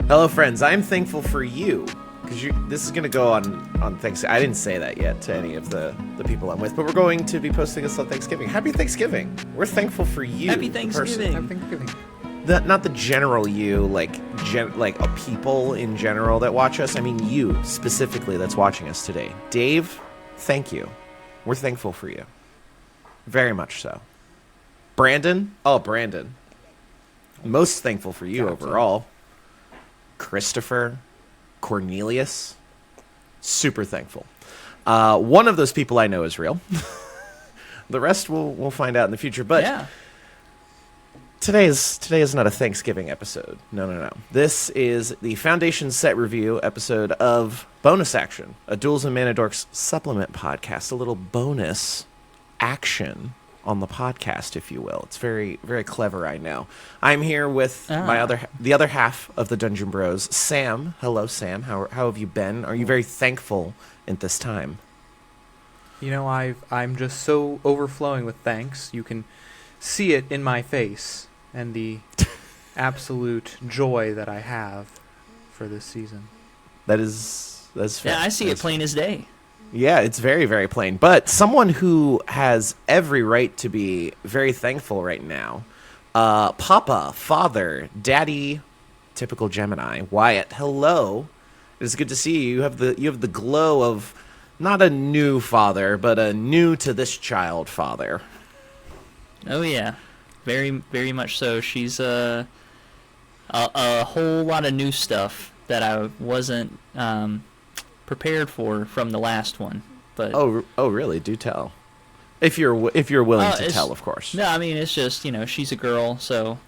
Hello, friends. I'm thankful for you because this is going to go on Thanksgiving. I didn't say that yet to any of the people I'm with, but we're going to be posting this on Thanksgiving. Happy Thanksgiving. We're thankful for you. Happy Thanksgiving. Happy Thanksgiving. Not the general you, like people in general that watch us. I mean you specifically that's watching us today. Dave, thank you. We're thankful for you. Very much so. Brandon? Oh, Brandon. Most thankful for you overall. Christopher, Cornelius, super thankful. One of those people I know is real. The rest we'll find out in the future. But yeah. Today is not a Thanksgiving episode. No. This is the Foundation Set Review episode of Bonus Action, a Duels and Mana Dorks supplement podcast, a little bonus action on the podcast, if you will. It's very, very clever, I know. I'm here with the other half of the Dungeon Bros, Sam. Hello, Sam. How have you been? Are you very thankful at this time? You know, I'm just so overflowing with thanks. You can see it in my face and the absolute joy that I have for this season. That's fair. Yeah, I see it plain as day. Yeah, it's very, very plain. But someone who has every right to be very thankful right now, Papa, Father, Daddy, typical Gemini, Wyatt. Hello, it's good to see you. You have the glow of not a new father, but a new to this child father. Oh yeah, very, very much so. She's a whole lot of new stuff that I wasn't prepared for from the last one. But oh really? Do tell. If you're willing to tell, of course. No, I mean it's just she's a girl, so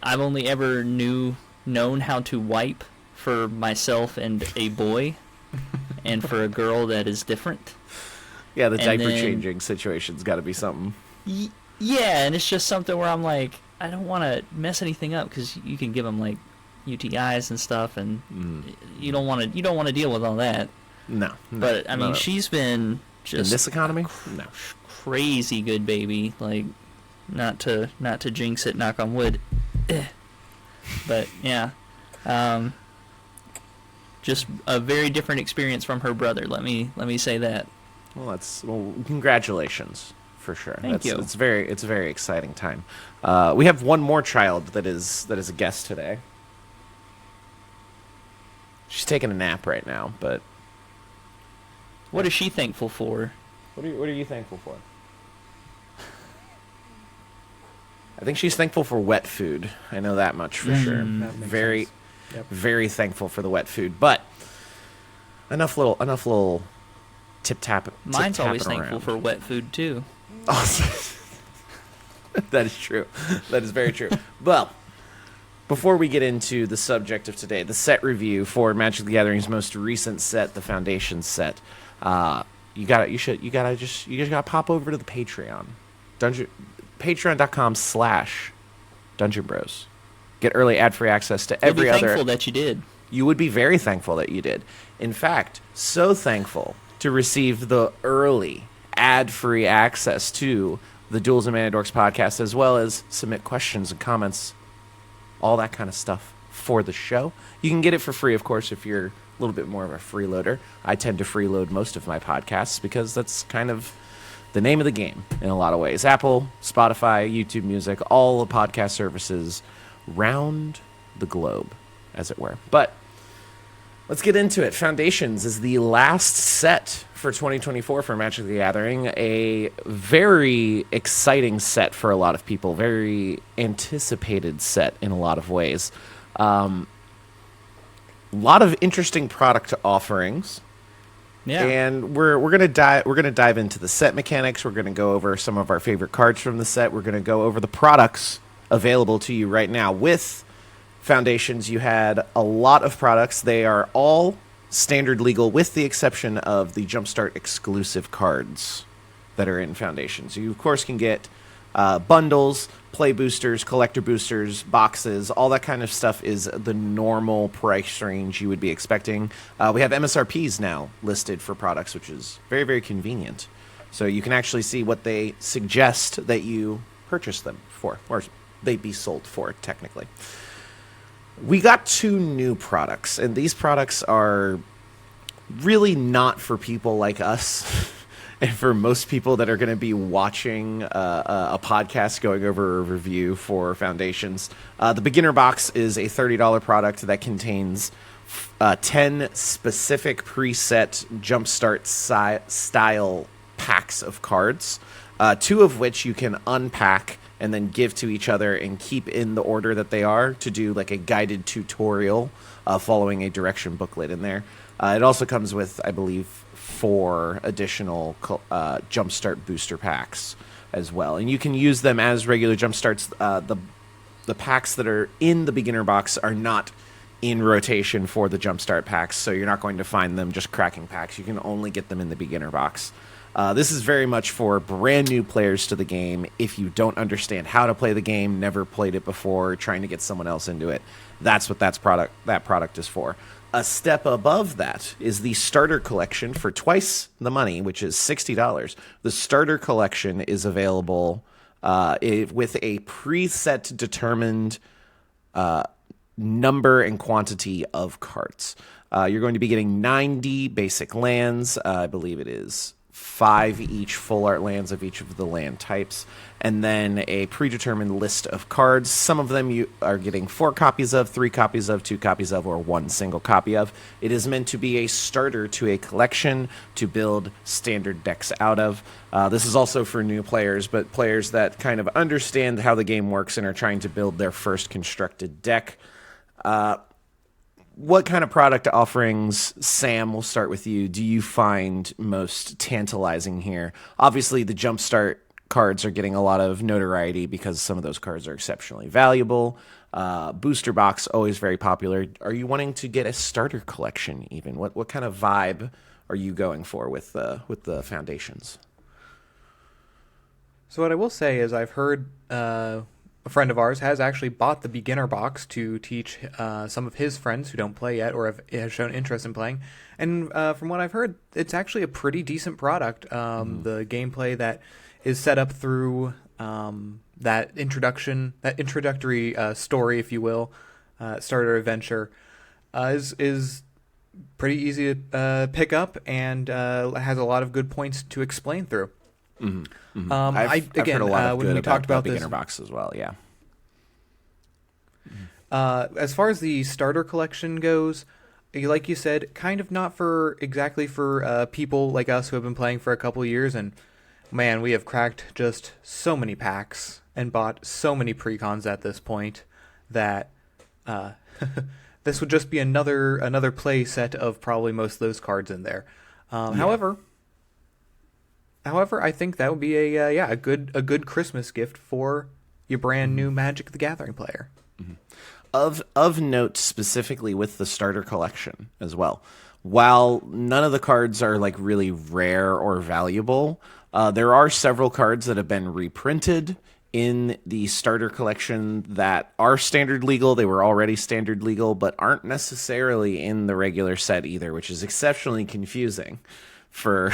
I've only ever known how to wipe for myself and a boy, and for a girl that is different. Yeah, the diaper changing situation's got to be something. Yeah, and it's just something where I'm like, I don't want to mess anything up because you can give them like UTIs and stuff, and you don't want to deal with all that. No. But I mean, she's been just in this economy, crazy good baby. Like, not to jinx it, knock on wood. But yeah, just a very different experience from her brother. Let me say that. Well, congratulations. For sure. Thank you. It's a very exciting time. We have one more child that is a guest today. She's taking a nap right now, but what is she thankful for? What are you thankful for? I think she's thankful for wet food. I know that much for sure. Very very thankful for the wet food. But enough little tip-tap. Mine's always thankful for wet food too. Oh, that is true. That is very true. Well, before we get into the subject of today, the set review for Magic the Gathering's most recent set, the Foundation set, you gotta pop over to the Patreon, patreon.com/Dungeon Bros. Get early ad-free access to every You'll be other. Thankful that you did. You would be very thankful that you did. In fact, so thankful to receive the early ad-free access to the Duels and Mana Dorks podcast, as well as submit questions and comments, all that kind of stuff for the show. You can get it for free, of course, if you're a little bit more of a freeloader. I tend to freeload most of my podcasts because that's kind of the name of the game in a lot of ways. Apple, Spotify, YouTube Music, all the podcast services round the globe, as it were. But let's get into it. Foundations is the last set for 2024 for Magic the Gathering. A very exciting set for a lot of people. Very anticipated set in a lot of ways. A lot of interesting product offerings. Yeah. And we're gonna dive into the set mechanics. We're gonna go over some of our favorite cards from the set. We're gonna go over the products available to you right now. With Foundations, you had a lot of products. They are all standard legal, with the exception of the Jumpstart exclusive cards that are in Foundations. You, of course, can get bundles, play boosters, collector boosters, boxes. All that kind of stuff is the normal price range you would be expecting. We have MSRPs now listed for products, which is very, very convenient. So you can actually see what they suggest that you purchase them for, or they be sold for, technically. We got 2 new products, and these products are really not for people like us. And for most people that are going to be watching a podcast going over a review for Foundations, the Beginner Box is a $30 product that contains 10 specific preset Jumpstart style packs of cards, 2 of which you can unpack and then give to each other and keep in the order that they are to do like a guided tutorial following a direction booklet in there. It also comes with, I believe, 4 additional Jumpstart booster packs as well. And you can use them as regular Jumpstarts. The packs that are in the Beginner Box are not in rotation for the Jumpstart packs, so you're not going to find them just cracking packs. You can only get them in the Beginner Box. This is very much for brand new players to the game. If you don't understand how to play the game, never played it before, trying to get someone else into it, that's what that product is for. A step above that is the starter collection for twice the money, which is $60. The starter collection is available with a preset determined number and quantity of cards. You're going to be getting 90 basic lands. I believe it is 5 each full art lands of each of the land types, and then a predetermined list of cards. Some of them you are getting 4 copies of, 3 copies of, 2 copies of, or 1 single copy of. It is meant to be a starter to a collection to build standard decks out of. This is also for new players, but players that kind of understand how the game works and are trying to build their first constructed deck. What kind of product offerings, Sam, we'll start with you, do you find most tantalizing here? Obviously, the Jumpstart cards are getting a lot of notoriety because some of those cards are exceptionally valuable. Booster Box, always very popular. Are you wanting to get a starter collection even? What kind of vibe are you going for with the Foundations? So what I will say is I've heard a friend of ours has actually bought the Beginner Box to teach some of his friends who don't play yet or have shown interest in playing. And from what I've heard, it's actually a pretty decent product. The gameplay that is set up through that introductory story, if you will, starter adventure, is pretty easy to pick up and has a lot of good points to explain through. Mm-hmm. Mm-hmm. I've heard a lot of when good we talked about the this Beginner Box as well, yeah. As far as the starter collection goes, like you said, kind of not exactly for people like us who have been playing for a couple of years, and man, we have cracked just so many packs and bought so many precons at this point that this would just be another play set of probably most of those cards in there. Yeah. However, I think that would be a good Christmas gift for your brand new Magic the Gathering player. Mm-hmm. Of note, specifically with the starter collection as well. While none of the cards are like really rare or valuable, there are several cards that have been reprinted in the starter collection that are standard legal. They were already standard legal, but aren't necessarily in the regular set either, which is exceptionally confusing for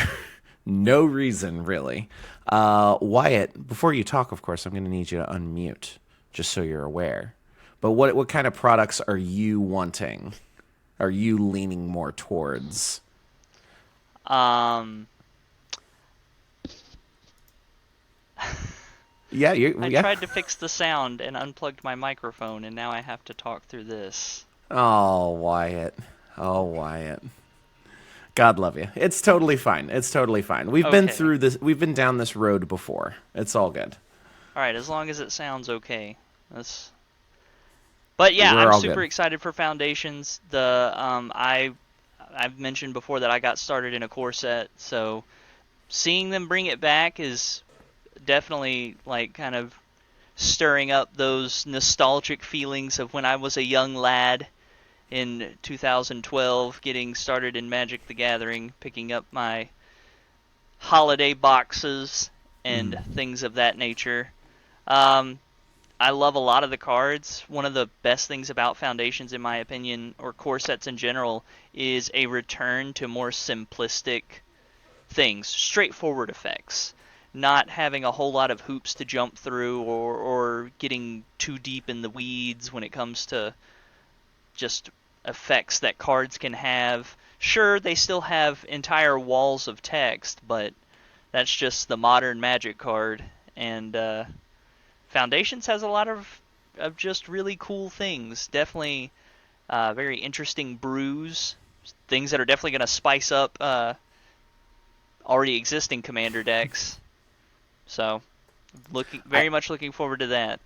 no reason, really. Wyatt, before you talk, of course, I'm going to need you to unmute, just so you're aware. But what kind of products are you wanting? Are you leaning more towards? Yeah, I tried to fix the sound and unplugged my microphone, and now I have to talk through this. Oh, Wyatt. Oh, Wyatt. God love you. It's totally fine. It's totally fine. We've been through this. We've been down this road before. It's all good. All right, as long as it sounds okay. But yeah, I'm super excited for Foundations. I've mentioned before that I got started in a core set, so seeing them bring it back is definitely like kind of stirring up those nostalgic feelings of when I was a young lad in 2012, getting started in Magic the Gathering, picking up my holiday boxes and things of that nature. I love a lot of the cards. One of the best things about Foundations, in my opinion, or core sets in general, is a return to more simplistic things, straightforward effects. Not having a whole lot of hoops to jump through or getting too deep in the weeds when it comes to just effects that cards can have. Sure, they still have entire walls of text, but that's just the modern Magic card. And Foundations has a lot of just really cool things. Definitely very interesting brews. Things that are definitely going to spice up already existing Commander decks. So, very much looking forward to that.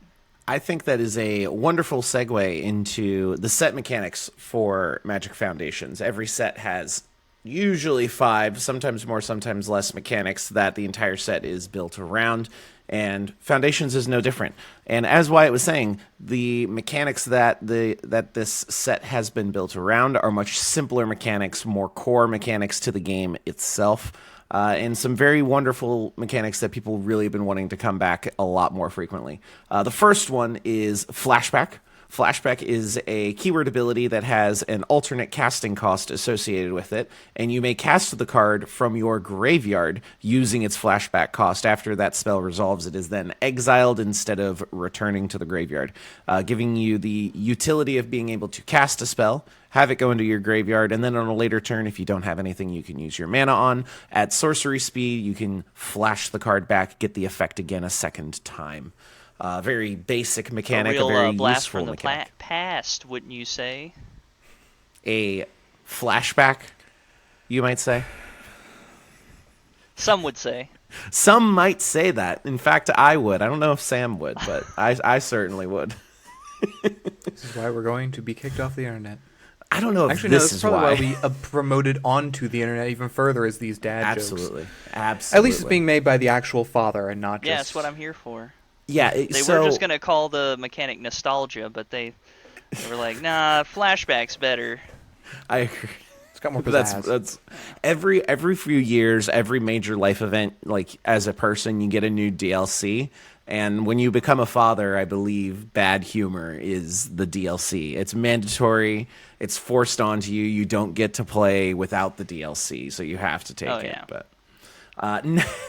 I think that is a wonderful segue into the set mechanics for Magic Foundations. Every set has usually 5, sometimes more, sometimes less mechanics that the entire set is built around, and Foundations is no different. And as Wyatt was saying, the mechanics that this set has been built around are much simpler mechanics, more core mechanics to the game itself. And some very wonderful mechanics that people really have been wanting to come back a lot more frequently. The first one is Flashback. Flashback is a keyword ability that has an alternate casting cost associated with it, and you may cast the card from your graveyard using its flashback cost. After that spell resolves, it is then exiled instead of returning to the graveyard, giving you the utility of being able to cast a spell, have it go into your graveyard, and then on a later turn, if you don't have anything you can use your mana on, at sorcery speed, you can flash the card back, get the effect again a second time. Very basic mechanic, a real, very blast useful from the mechanic. past, wouldn't you say? A flashback, you might say. Some would say. Some might say that. In fact, I would. I don't know if Sam would, but I certainly would. This is why we're going to be kicked off the internet. I don't know if Actually, no, this that's is probably why. why we promoted onto the internet even further as these dad jokes. Absolutely. At least it's being made by the actual father and not just... Yeah, that's what I'm here for. Yeah, They were just going to call the mechanic nostalgia, but they were like, nah, flashback's better. I agree. It's got more pizzazz. That's every few years, every major life event, like as a person, you get a new DLC. And when you become a father, I believe bad humor is the DLC. It's mandatory. It's forced onto you. You don't get to play without the DLC, so you have to take it. Yeah. But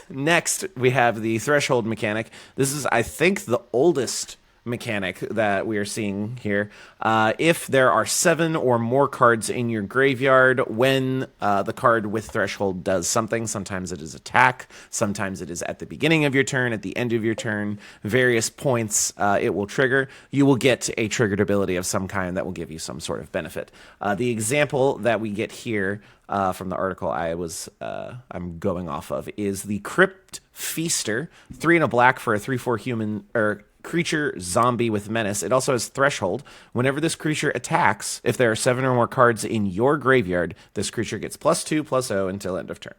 next, we have the threshold mechanic. This is, I think, the oldest mechanic that we are seeing here. If there are 7 or more cards in your graveyard when the card with threshold does something, sometimes it is attack, sometimes it is at the beginning of your turn, at the end of your turn, various points it will trigger, you will get a triggered ability of some kind that will give you some sort of benefit. The example that we get here from the article I'm going off of is the Crypt Feaster, 3 and a black for a 3/4 human or creature zombie with menace. It also has threshold. Whenever this creature attacks, if there are 7 or more cards in your graveyard, this creature gets +2/+0 until end of turn.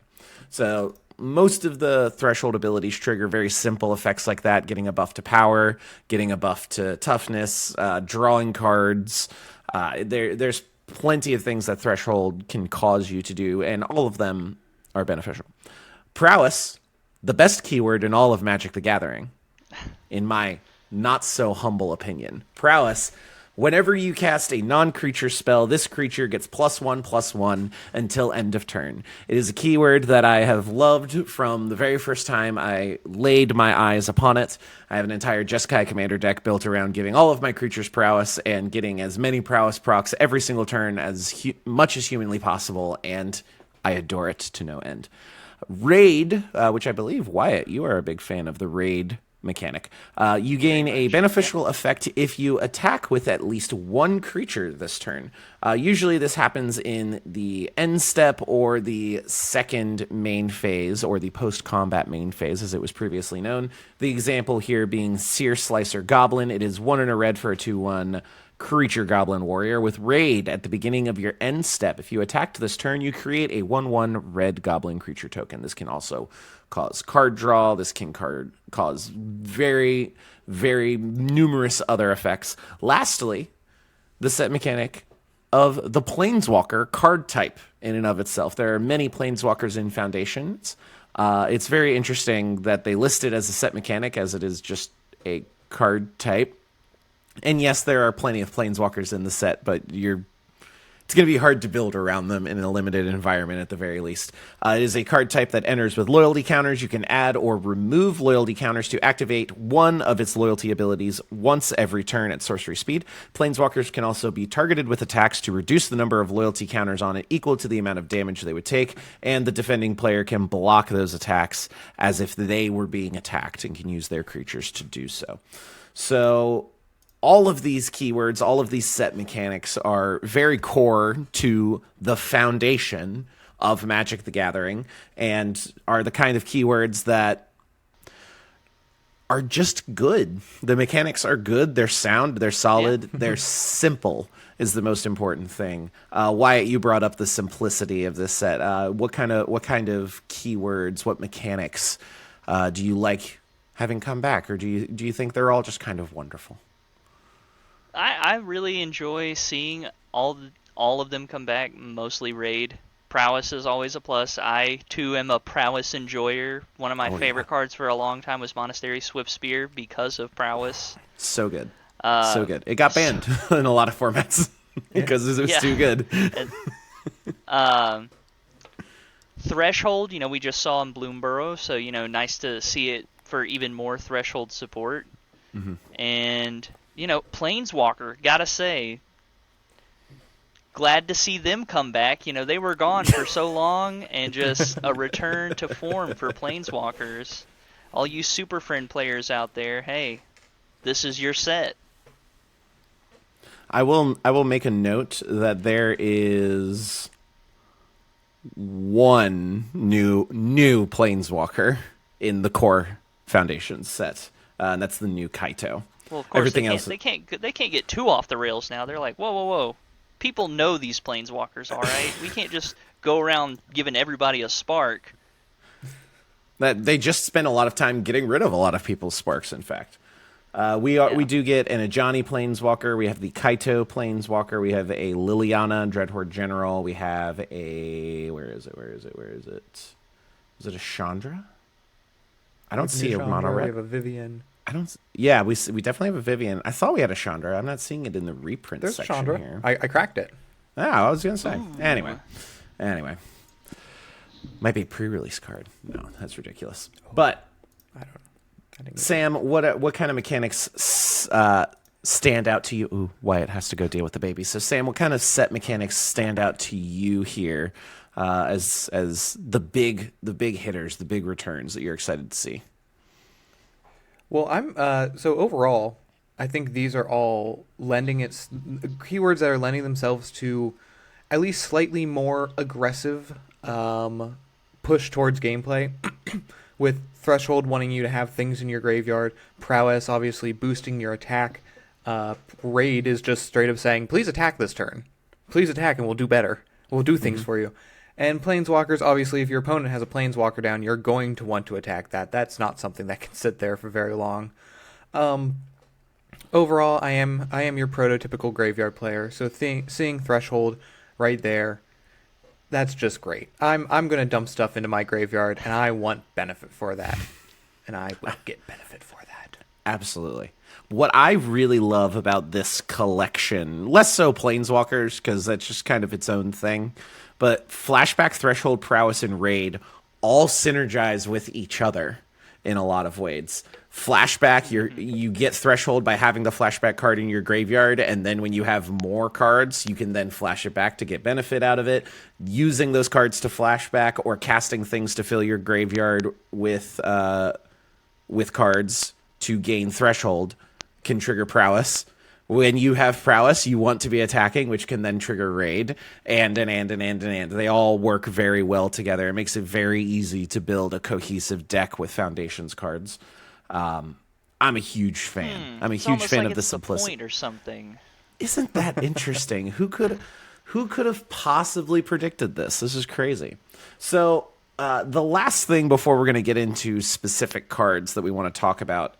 So most of the threshold abilities trigger very simple effects like that, getting a buff to power, getting a buff to toughness, drawing cards. There's plenty of things that threshold can cause you to do, and all of them are beneficial. Prowess, the best keyword in all of Magic the Gathering, in my not so humble opinion. Prowess, whenever you cast a non-creature spell, this creature gets +1/+1 until end of turn. It is a keyword that I have loved from the very first time I laid my eyes upon it. I have an entire Jeskai Commander deck built around giving all of my creatures prowess and getting as many prowess procs every single turn as much as humanly possible, and I adore it to no end. Raid, which I believe, Wyatt, you are a big fan of the Raid mechanic. You gain a beneficial effect if you attack with at least 1 creature this turn. Usually this happens in the end step or the second main phase, or the post-combat main phase as it was previously known. The example here being Sear Slicer Goblin. It is 1 and a red for a 2/1 creature goblin warrior with Raid at the beginning of your end step. If you attacked this turn, you create a 1/1 red goblin creature token. This can also cause card draw. This can cause very, very numerous other effects. Lastly, the set mechanic of the Planeswalker card type in and of itself. There are many Planeswalkers in Foundations. It's very interesting that they list it as a set mechanic, as it is just a card type. And yes, there are plenty of Planeswalkers in the set, but you're it's going to be hard to build around them in a limited environment at the very least. It is a card type that enters with loyalty counters. You can add or remove loyalty counters to activate one of its loyalty abilities once every turn at sorcery speed. Planeswalkers can also be targeted with attacks to reduce the number of loyalty counters on it equal to the amount of damage they would take, and the defending player can block those attacks as if they were being attacked and can use their creatures to do so. So all of these keywords, all of these set mechanics are very core to the foundation of Magic the Gathering and are the kind of keywords that are just good. The mechanics are good, they're sound, they're solid, they're simple is the most important thing. Wyatt, you brought up the simplicity of this set. What kind of keywords, what mechanics do you like having come back, or do you think they're all just kind of wonderful? I really enjoy seeing all of them come back, mostly raid. Prowess is always a plus. I, too, am a prowess enjoyer. One of my favorite cards for a long time was Monastery Swift Spear because of prowess. So good. So good. It got banned in a lot of formats because it was too good. Threshold, we just saw in Bloomburrow, so, nice to see it for even more Threshold support. Mm-hmm. And, Planeswalker, gotta say, glad to see them come back. They were gone for so long, and just a return to form for Planeswalkers. All you Super Friend players out there, hey, this is your set. I will make a note that there is one new Planeswalker in the core Foundation set, and that's the new Kaito. Well, of course, they can't get too off the rails now. They're like, whoa. People know these Planeswalkers, all right? We can't just go around giving everybody a spark. That they just spent a lot of time getting rid of a lot of people's sparks, in fact. We do get an Ajani Planeswalker. We have the Kaito Planeswalker. We have a Liliana Dreadhorde General. We have a... Where is it? Is it a Chandra? I don't see a mono red. We have a Vivian. Yeah, we definitely have a Vivian. I thought we had a Chandra. I'm not seeing it in the reprint There's section Chandra. here. I cracked it. I was going to say. Ooh. Anyway. Might be a pre-release card. No, that's ridiculous. But I don't know. Sam, what kind of mechanics stand out to you? Ooh, Wyatt has to go deal with the baby. So, Sam, what kind of set mechanics stand out to you here as the big hitters, the big returns that you're excited to see? Well, so overall, I think these are all keywords that are lending themselves to at least slightly more aggressive push towards gameplay. With Threshold wanting you to have things in your graveyard, Prowess obviously boosting your attack, Raid is just straight up saying, please attack this turn. Please attack and we'll do better. We'll do things for you. And Planeswalkers, obviously, if your opponent has a Planeswalker down, you're going to want to attack that. That's not something that can sit there for very long. Overall, I am your prototypical graveyard player, so seeing Threshold right there, that's just great. I'm going to dump stuff into my graveyard, and I want benefit for that. And I will get benefit for that. Absolutely. What I really love about this collection, less so Planeswalkers, because that's just kind of its own thing, but Flashback, Threshold, Prowess, and Raid all synergize with each other in a lot of ways. Flashback, you get Threshold by having the Flashback card in your graveyard, and then when you have more cards, you can then flash it back to get benefit out of it. Using those cards to flashback or casting things to fill your graveyard with cards to gain Threshold can trigger Prowess. When you have Prowess, you want to be attacking, which can then trigger Raid, and. They all work very well together. It makes it very easy to build a cohesive deck with Foundations cards. I'm a huge fan. I'm a huge fan of the simplicity. Point or something. Isn't that interesting? Who could have possibly predicted this? This is crazy. So the last thing before we're going to get into specific cards that we want to talk about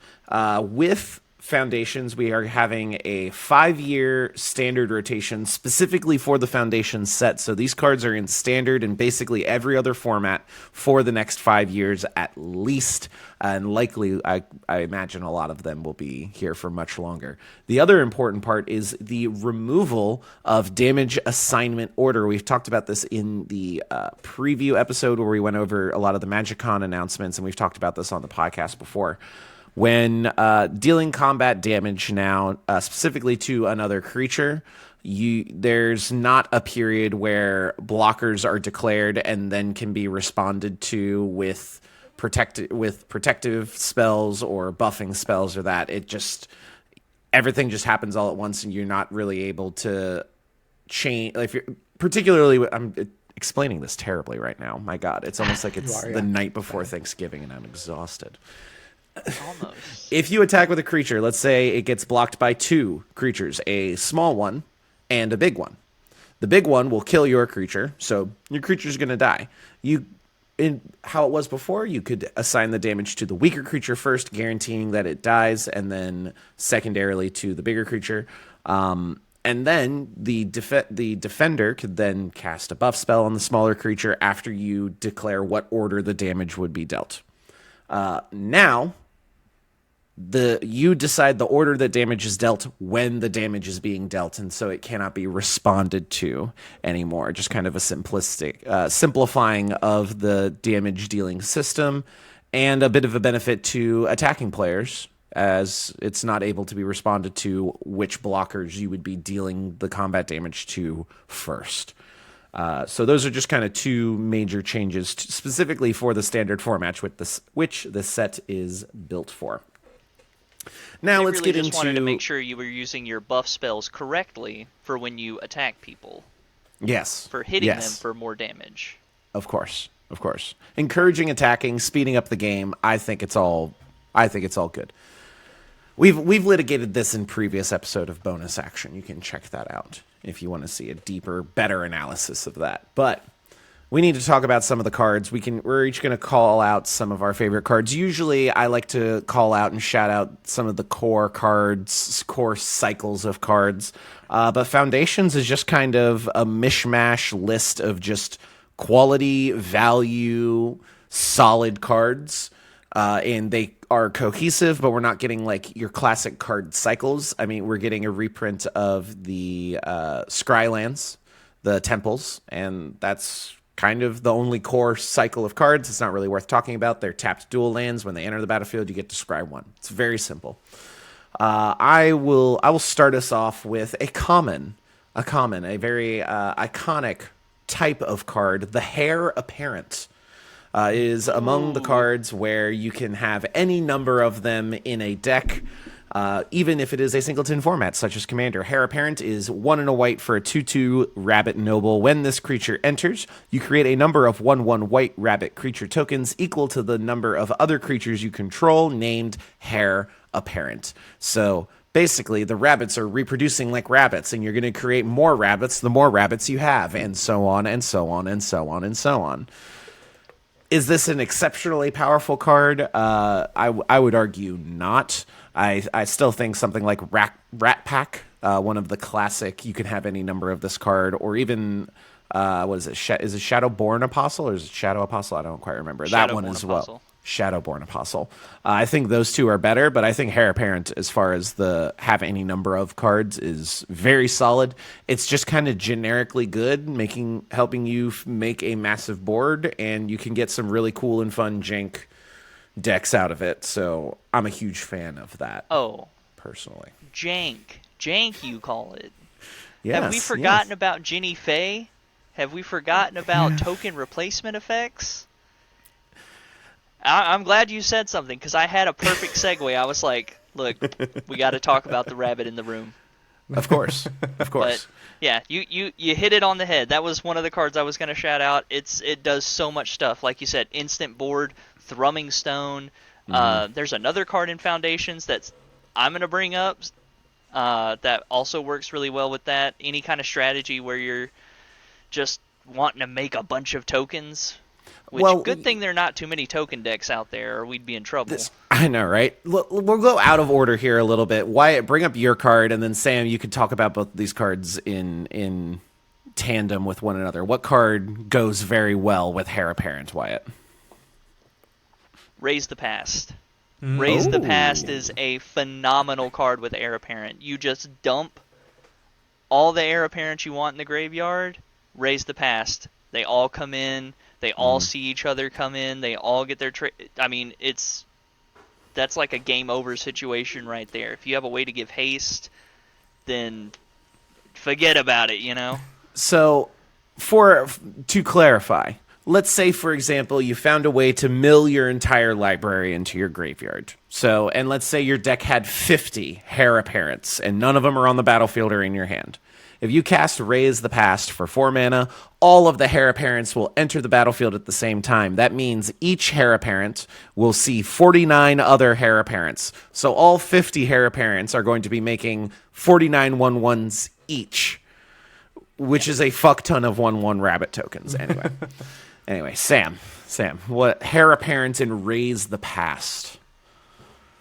with Foundations, we are having a 5-year standard rotation specifically for the Foundation set. So these cards are in standard and basically every other format for the next 5 years at least. And likely, I imagine a lot of them will be here for much longer. The other important part is the removal of damage assignment order. We've talked about this in the preview episode where we went over a lot of the MagicCon announcements, and we've talked about this on the podcast before. When dealing combat damage now, specifically to another creature, there's not a period where blockers are declared and then can be responded to with protective spells or buffing spells or that. Everything just happens all at once, and you're not really able to change. If you're particularly, I'm explaining this terribly right now. My God, it's almost like it's the night before Thanksgiving, and I'm exhausted. Almost. If you attack with a creature, let's say it gets blocked by 2 creatures, a small one and a big one. The big one will kill your creature, so your creature's going to die. In how it was before, you could assign the damage to the weaker creature first, guaranteeing that it dies, and then secondarily to the bigger creature. And then the defender could then cast a buff spell on the smaller creature after you declare what order the damage would be dealt. Now, you decide the order that damage is dealt when the damage is being dealt, and so it cannot be responded to anymore. Just kind of a simplistic simplifying of the damage dealing system, and a bit of a benefit to attacking players, as it's not able to be responded to which blockers you would be dealing the combat damage to first. So those are just kind of 2 major changes specifically for the standard format, which this set is built for. Now let's get into. Just wanted to make sure you were using your buff spells correctly for when you attack people. Yes. For hitting them for more damage. Of course. Encouraging attacking, speeding up the game. I think it's all good. We've litigated this in previous episode of Bonus Action. You can check that out if you want to see a deeper, better analysis of that. But we need to talk about some of the cards. We're each going to call out some of our favorite cards. Usually, I like to call out and shout out some of the core cards, core cycles of cards. But Foundations is just kind of a mishmash list of just quality, value, solid cards. And they are cohesive, but we're not getting like your classic card cycles. I mean, we're getting a reprint of the Scrylands, the temples, and that's kind of the only core cycle of cards. It's not really worth talking about. They're tapped dual lands. When they enter the battlefield, you get to scry 1. It's very simple. I will start us off with a very iconic type of card, the Heir Apparent. Is among the cards where you can have any number of them in a deck, even if it is a singleton format, such as Commander. Heir Apparent is 1 and a white for a 2/2 Rabbit Noble. When this creature enters, you create a number of 1/1 white rabbit creature tokens equal to the number of other creatures you control, named Heir Apparent. So basically, the rabbits are reproducing like rabbits, and you're going to create more rabbits the more rabbits you have, and so on, and so on, and so on, and so on. Is this an exceptionally powerful card? I would argue not. I still think something like Rat Pack, one of the classic, you can have any number of this card, or even, what is it? Is it Shadowborn Apostle, or is it Shadow Apostle? I don't quite remember. That one as well. Shadowborn Apostle. I think those 2 are better, but I think Heir Apparent, as far as the have any number of cards, is very solid. It's just kind of generically good, helping you make a massive board, and you can get some really cool and fun jank decks out of it. So I'm a huge fan of that. Oh, personally, jank, you call it? Yes, have we forgotten about Jenny Faye? Have we forgotten about token replacement effects? I'm glad you said something, because I had a perfect segue. I was like, look, we got to talk about the rabbit in the room. Of course. But, yeah, you hit it on the head. That was one of the cards I was going to shout out. It does so much stuff. Like you said, instant board, Thrumming Stone. There's another card in Foundations that I'm going to bring up that also works really well with that. Any kind of strategy where you're just wanting to make a bunch of tokens Which, Well, good thing there are not too many token decks out there, or we'd be in trouble. I know, right? We'll go out of order here a little bit. Wyatt, bring up your card, and then Sam, you could talk about both these cards in tandem with one another. What card goes very well with Heir Apparent, Wyatt? Raise the Past. Raise the Past Ooh. is a phenomenal card with Heir Apparent. You just dump all the Heir Apparent you want in the graveyard, Raise the Past. They all come in. They all see each other come in. They all get their I mean, that's like a game over situation right there. If you have a way to give haste, then forget about it, you know? So, to clarify, let's say, for example, you found a way to mill your entire library into your graveyard. So, and let's say your deck had 50 Heir Apparents, and none of them are on the battlefield or in your hand. If you cast Raise the Past for 4 mana, all of the Heir Apparents will enter the battlefield at the same time. That means each Heir Apparent will see 49 other Heir Apparents. So all 50 Heir Apparents are going to be making 49 1/1s each, which is a fuck ton of 1/1 rabbit tokens. Anyway, Sam, what Heir Apparent in Raise the Past?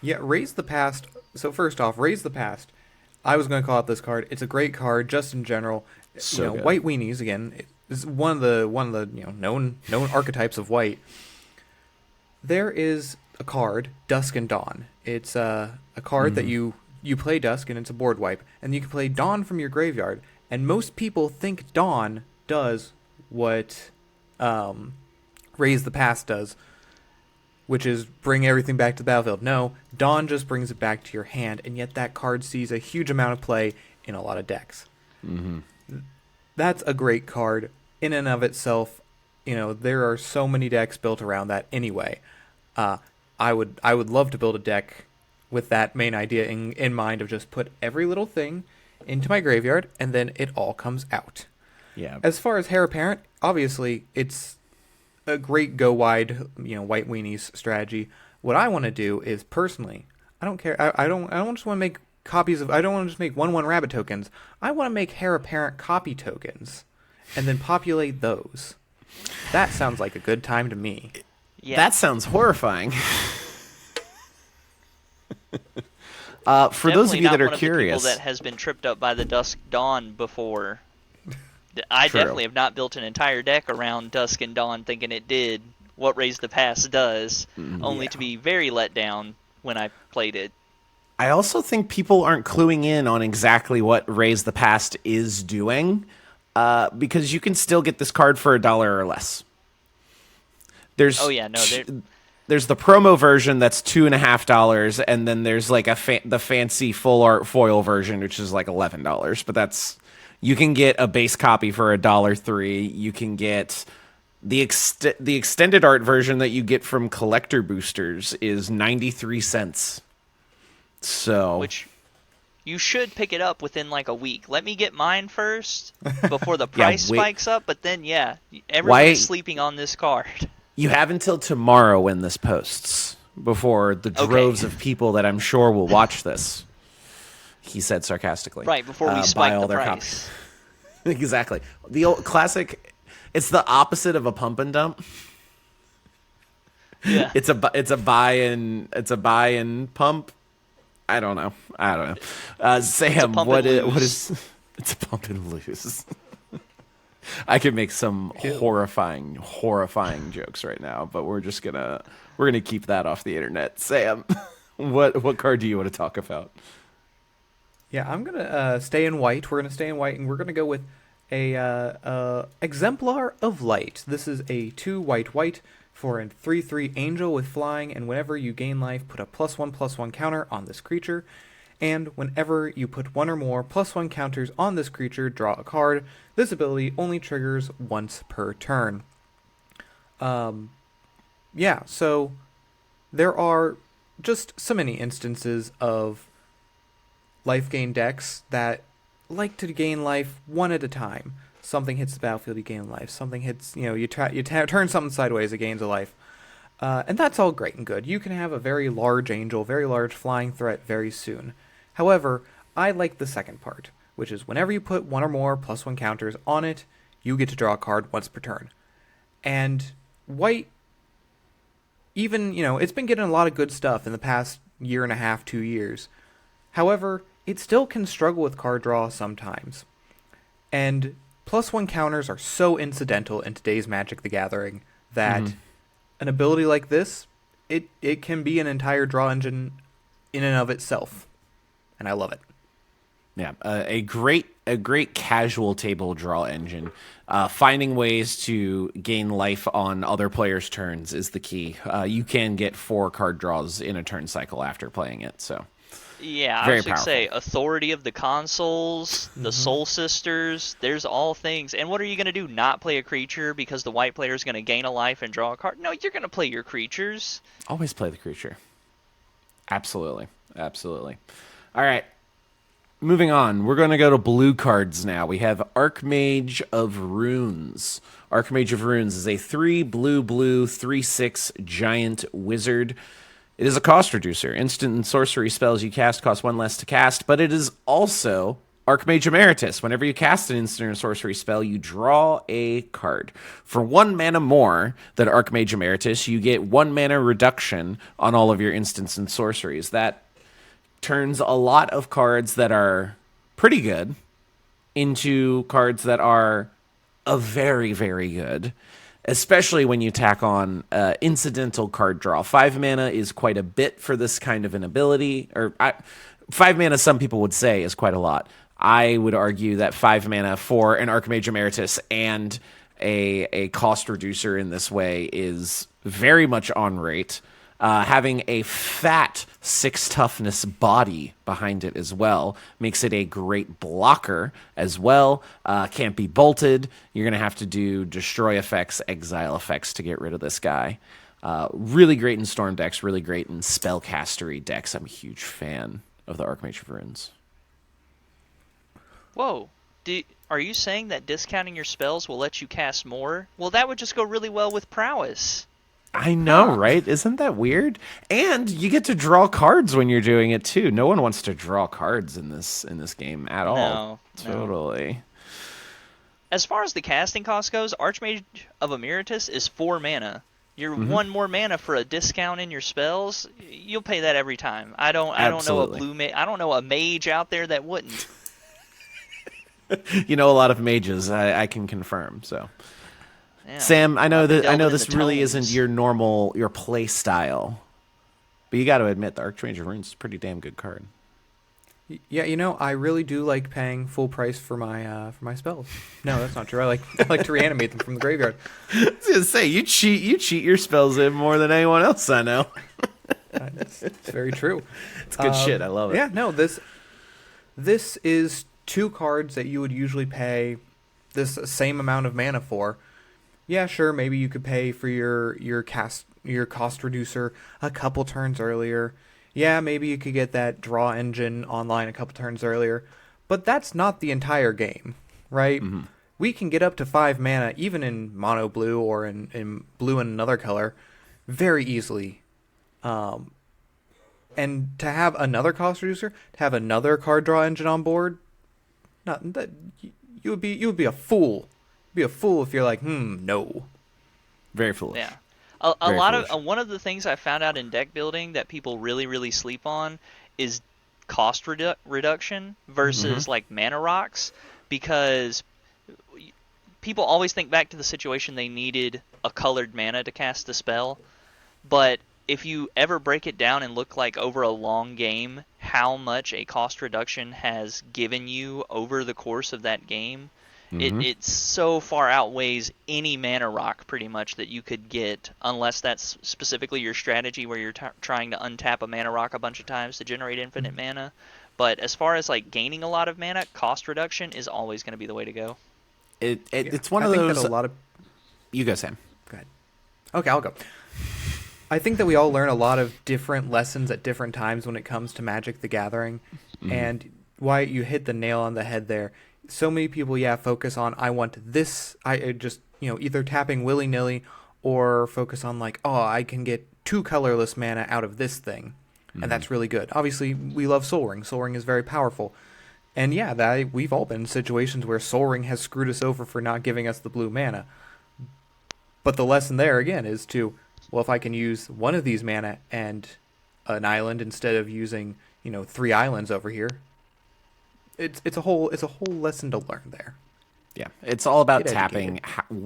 Yeah, Raise the Past. So first off, Raise the Past. I was going to call out this card. It's a great card, just in general. So good. White weenies again is one of the known archetypes of white. There is a card, Dusk and Dawn. It's a card that you play Dusk, and it's a board wipe, and you can play Dawn from your graveyard. And most people think Dawn does what Raise the Past does, which is bring everything back to the battlefield. No, Dawn just brings it back to your hand, and yet that card sees a huge amount of play in a lot of decks. Mm-hmm. That's a great card in and of itself. There are so many decks built around that anyway. I would love to build a deck with that main idea in mind of just put every little thing into my graveyard, and then it all comes out. Yeah. As far as Heir Apparent, obviously, it's a great go wide, white weenies strategy. What I want to do is personally, I don't care. I don't just want to make copies of. I don't want to just make 1/1 rabbit tokens. I want to make Heir Apparent copy tokens, and then populate those. That sounds like a good time to me. Yeah. That sounds horrifying. For those of you that are curious, that has been tripped up by the Dusk Dawn before. I definitely have not built an entire deck around Dusk and Dawn thinking it did what Raise the Past does, only to be very let down when I played it. I also think people aren't cluing in on exactly what Raise the Past is doing, because you can still get this card for $1 or less. There's there's the promo version that's $2.50, and then there's like the fancy full art foil version, which is like $11. But you can get a base copy for $1.03. You can get the extended art version that you get from collector boosters is 93 cents. So, which you should pick it up within like a week. Let me get mine first before the price spikes up. But then, everyone's sleeping on this card. You have until tomorrow when this posts, before the droves of people that I'm sure will watch this. He said sarcastically. Right, before we spike the price. Copies. Exactly. The old classic, it's the opposite of a pump and dump. Yeah. It's a buy and pump. I don't know. Sam, what is it's a pump and lose. I could make some horrifying jokes right now, but we're gonna keep that off the internet. Sam, what card do you want to talk about? Yeah, I'm gonna stay in white. We're gonna stay in white, and we're gonna go with a Exemplar of Light. This is a 2 white for a 3/3 angel with flying, and whenever you gain life, put a +1/+1 counter on this creature. And whenever you put 1 or more +1 counters on this creature, draw a card. This ability only triggers once per turn. So there are just so many instances of life gain decks that like to gain life one at a time. Something hits the battlefield, you gain life. Something hits, you turn something sideways, it gains a life. And that's all great and good. You can have a very large angel, very large flying threat very soon. However, I like the second part, which is whenever you put 1 or more +1 counters on it, you get to draw a card once per turn. And White, even, it's been getting a lot of good stuff in the past year and a half, 2 years. However, it still can struggle with card draw sometimes. And +1 counters are so incidental in today's Magic the Gathering that an ability like this, it can be an entire draw engine in and of itself. And I love it. Yeah, a great casual table draw engine. Finding ways to gain life on other players' turns is the key. You can get 4 card draws in a turn cycle after playing it. So yeah, very I was going to powerful. say Authority of the Consoles, the Soul Sisters. There's all things. And what are you going to do? Not play a creature because the white player is going to gain a life and draw a card? No, you're going to play your creatures. Always play the creature. Absolutely. Absolutely. All right. Moving on, we're going to go to blue cards now. We have Archmage of Runes. Archmage of Runes is a 3/blue 3/6 giant wizard. It is a cost reducer. Instant and sorcery spells you cast cost 1 less to cast, but it is also Archmage Emeritus. Whenever you cast an instant or sorcery spell, you draw a card. For 1 mana more than Archmage Emeritus, you get 1 mana reduction on all of your instants and sorceries. That turns a lot of cards that are pretty good into cards that are a very, very good, especially when you tack on incidental card draw. 5 mana is quite a bit for this kind of an ability. 5 mana, some people would say, is quite a lot. I would argue that 5 mana for an Archmage Emeritus and a cost reducer in this way is very much on rate. Having a fat 6 toughness body behind it as well makes it a great blocker as well. Can't be bolted. You're going to have to do destroy effects, exile effects to get rid of this guy. Really great in storm decks, really great in spellcastery decks. I'm a huge fan of the Archmage of Runes. Whoa. Are you saying that discounting your spells will let you cast more? Well, that would just go really well with prowess. I know, right? Isn't that weird? And you get to draw cards when you're doing it too. No one wants to draw cards in this game at all. No. Totally. As far as the casting cost goes, Archmage of Emeritus is 4 mana. You're 1 more mana for a discount in your spells. You'll pay that every time. I don't know I don't know a mage out there that wouldn't. You know a lot of mages, I can confirm. So, Yeah. Sam, I know delving this into really tomes. isn't your play style, but you got to admit the Archmage of Runes is a pretty damn good card. Yeah, I really do like paying full price for my spells. No, that's not true. I like to reanimate them from the graveyard. I was gonna say you cheat your spells in more than anyone else I know. It's very true. It's good shit. I love it. Yeah, no, this is 2 cards that you would usually pay this same amount of mana for. Yeah, sure, maybe you could pay for your cost reducer a couple turns earlier. Yeah, maybe you could get that draw engine online a couple turns earlier. But that's not the entire game, right? Mm-hmm. We can get up to 5 mana, even in mono blue or in blue and another color, very easily. And to have another cost reducer, to have another card draw engine on board, you would be a fool. Be a fool if you're like, no. Very foolish. Yeah. A lot of one of the things I found out in deck building that people really, really sleep on is cost reduction versus like mana rocks, because people always think back to the situation they needed a colored mana to cast the spell, but if you ever break it down and look like over a long game how much a cost reduction has given you over the course of that game, it so far outweighs any mana rock pretty much that you could get, unless that's specifically your strategy where you're trying to untap a mana rock a bunch of times to generate infinite mana. But as far as like gaining a lot of mana, cost reduction is always going to be the way to go. It's one of I think those. that a lot of... You go, Sam. Go ahead. Okay, I'll go. I think that we all learn a lot of different lessons at different times when it comes to Magic the Gathering. And Wyatt, you hit the nail on the head there. So many people, focus on, I want this. I just, either tapping willy-nilly or focus on like, I can get 2 colorless mana out of this thing. And that's really good. Obviously, we love Soul Ring. Soul Ring is very powerful. And we've all been in situations where Soul Ring has screwed us over for not giving us the blue mana. But the lesson there again is if I can use one of these mana and an island instead of using 3 islands over here, it's a whole lesson to learn there. Yeah, it's all about Get tapping.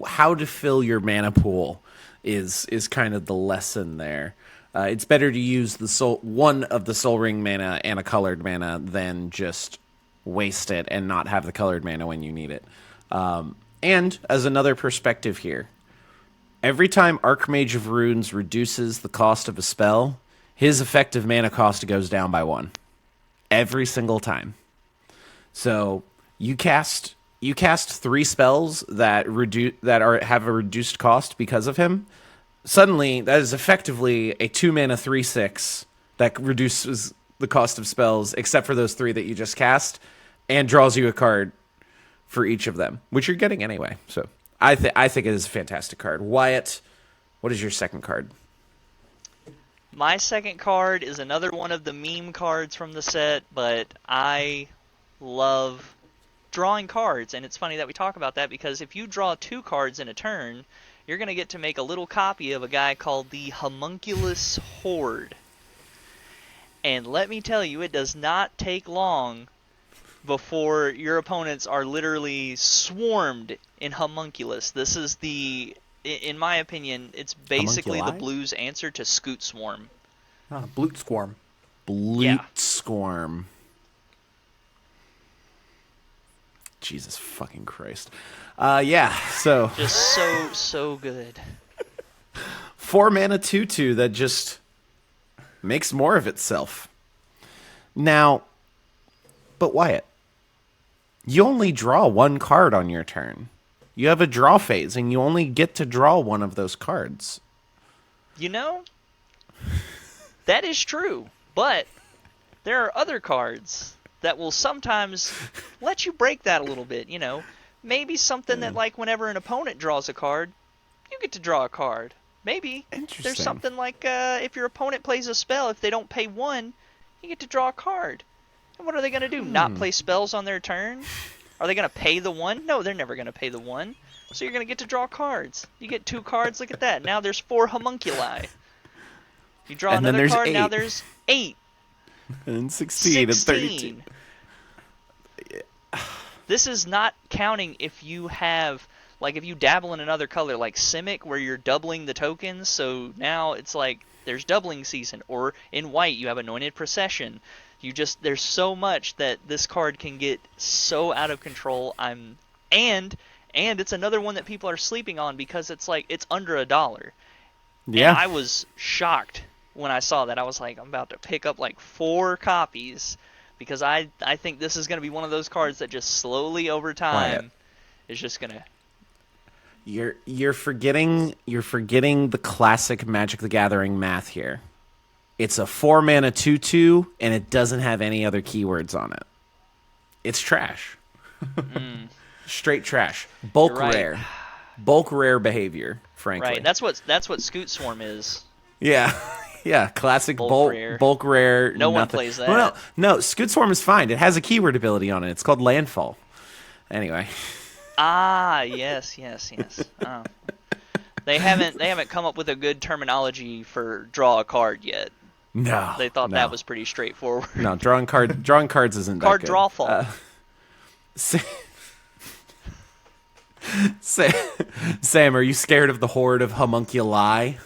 How to fill your mana pool is kind of the lesson there. It's better to use one of the Soul Ring mana and a colored mana than just waste it and not have the colored mana when you need it. And as another perspective here, every time Archmage of Runes reduces the cost of a spell, his effective mana cost goes down by 1. Every single time. So you cast 3 spells that have a reduced cost because of him. Suddenly, that is effectively a 2 mana 3/6 that reduces the cost of spells, except for those 3 that you just cast, and draws you a card for each of them, which you're getting anyway. So I think it is a fantastic card. Wyatt, what is your second card? My second card is another one of the meme cards from the set, but I love drawing cards, and it's funny that we talk about that because if you draw 2 cards in a turn, you're going to get to make a little copy of a guy called the Homunculus Horde. And let me tell you, it does not take long before your opponents are literally swarmed in Homunculus. This is in my opinion, it's basically the Blues answer to Scoot Swarm. Bloot Swarm. Swarm. Jesus fucking Christ. So... Just so good. 4 mana 2/2 that just makes more of itself. Now, but Wyatt, you only draw 1 card on your turn. You have a draw phase, and you only get to draw 1 of those cards. That is true, but there are other cards that will sometimes let you break that a little bit, Maybe something that, like, whenever an opponent draws a card, you get to draw a card. Maybe there's something like if your opponent plays a spell, if they don't pay 1, you get to draw a card. And what are they going to do? Not play spells on their turn? Are they going to pay the 1? No, they're never going to pay the 1. So you're going to get to draw cards. You get 2 cards, look at that. Now there's 4 homunculi. You draw another card, 8. Now there's 8. And 16 and 32. This is not counting if you have, like, if you dabble in another color, like Simic, where you're doubling the tokens, so now it's like there's doubling season. Or in white, you have Anointed Procession. There's so much that this card can get so out of control. And it's another one that people are sleeping on because it's like, it's under $1. Yeah. And I was shocked when I saw that. I was like, I'm about to pick up like 4 copies. Because I think this is going to be one of those cards that just slowly over time is just going to... You're forgetting the classic Magic the Gathering math here. It's a 4 mana 2/2, and it doesn't have any other keywords on it. It's trash. Straight trash. Bulk rare behavior, frankly. Right. That's what Scoot Swarm is. Yeah. Yeah, classic bulk rare. No one plays that. No, Scoot Swarm is fine. It has a keyword ability on it. It's called Landfall. Anyway. Yes. Oh. They haven't come up with a good terminology for draw a card yet. No. They thought that was pretty straightforward. No, drawing cards isn't card that good. drawfall. Sam, are you scared of the horde of homunculi?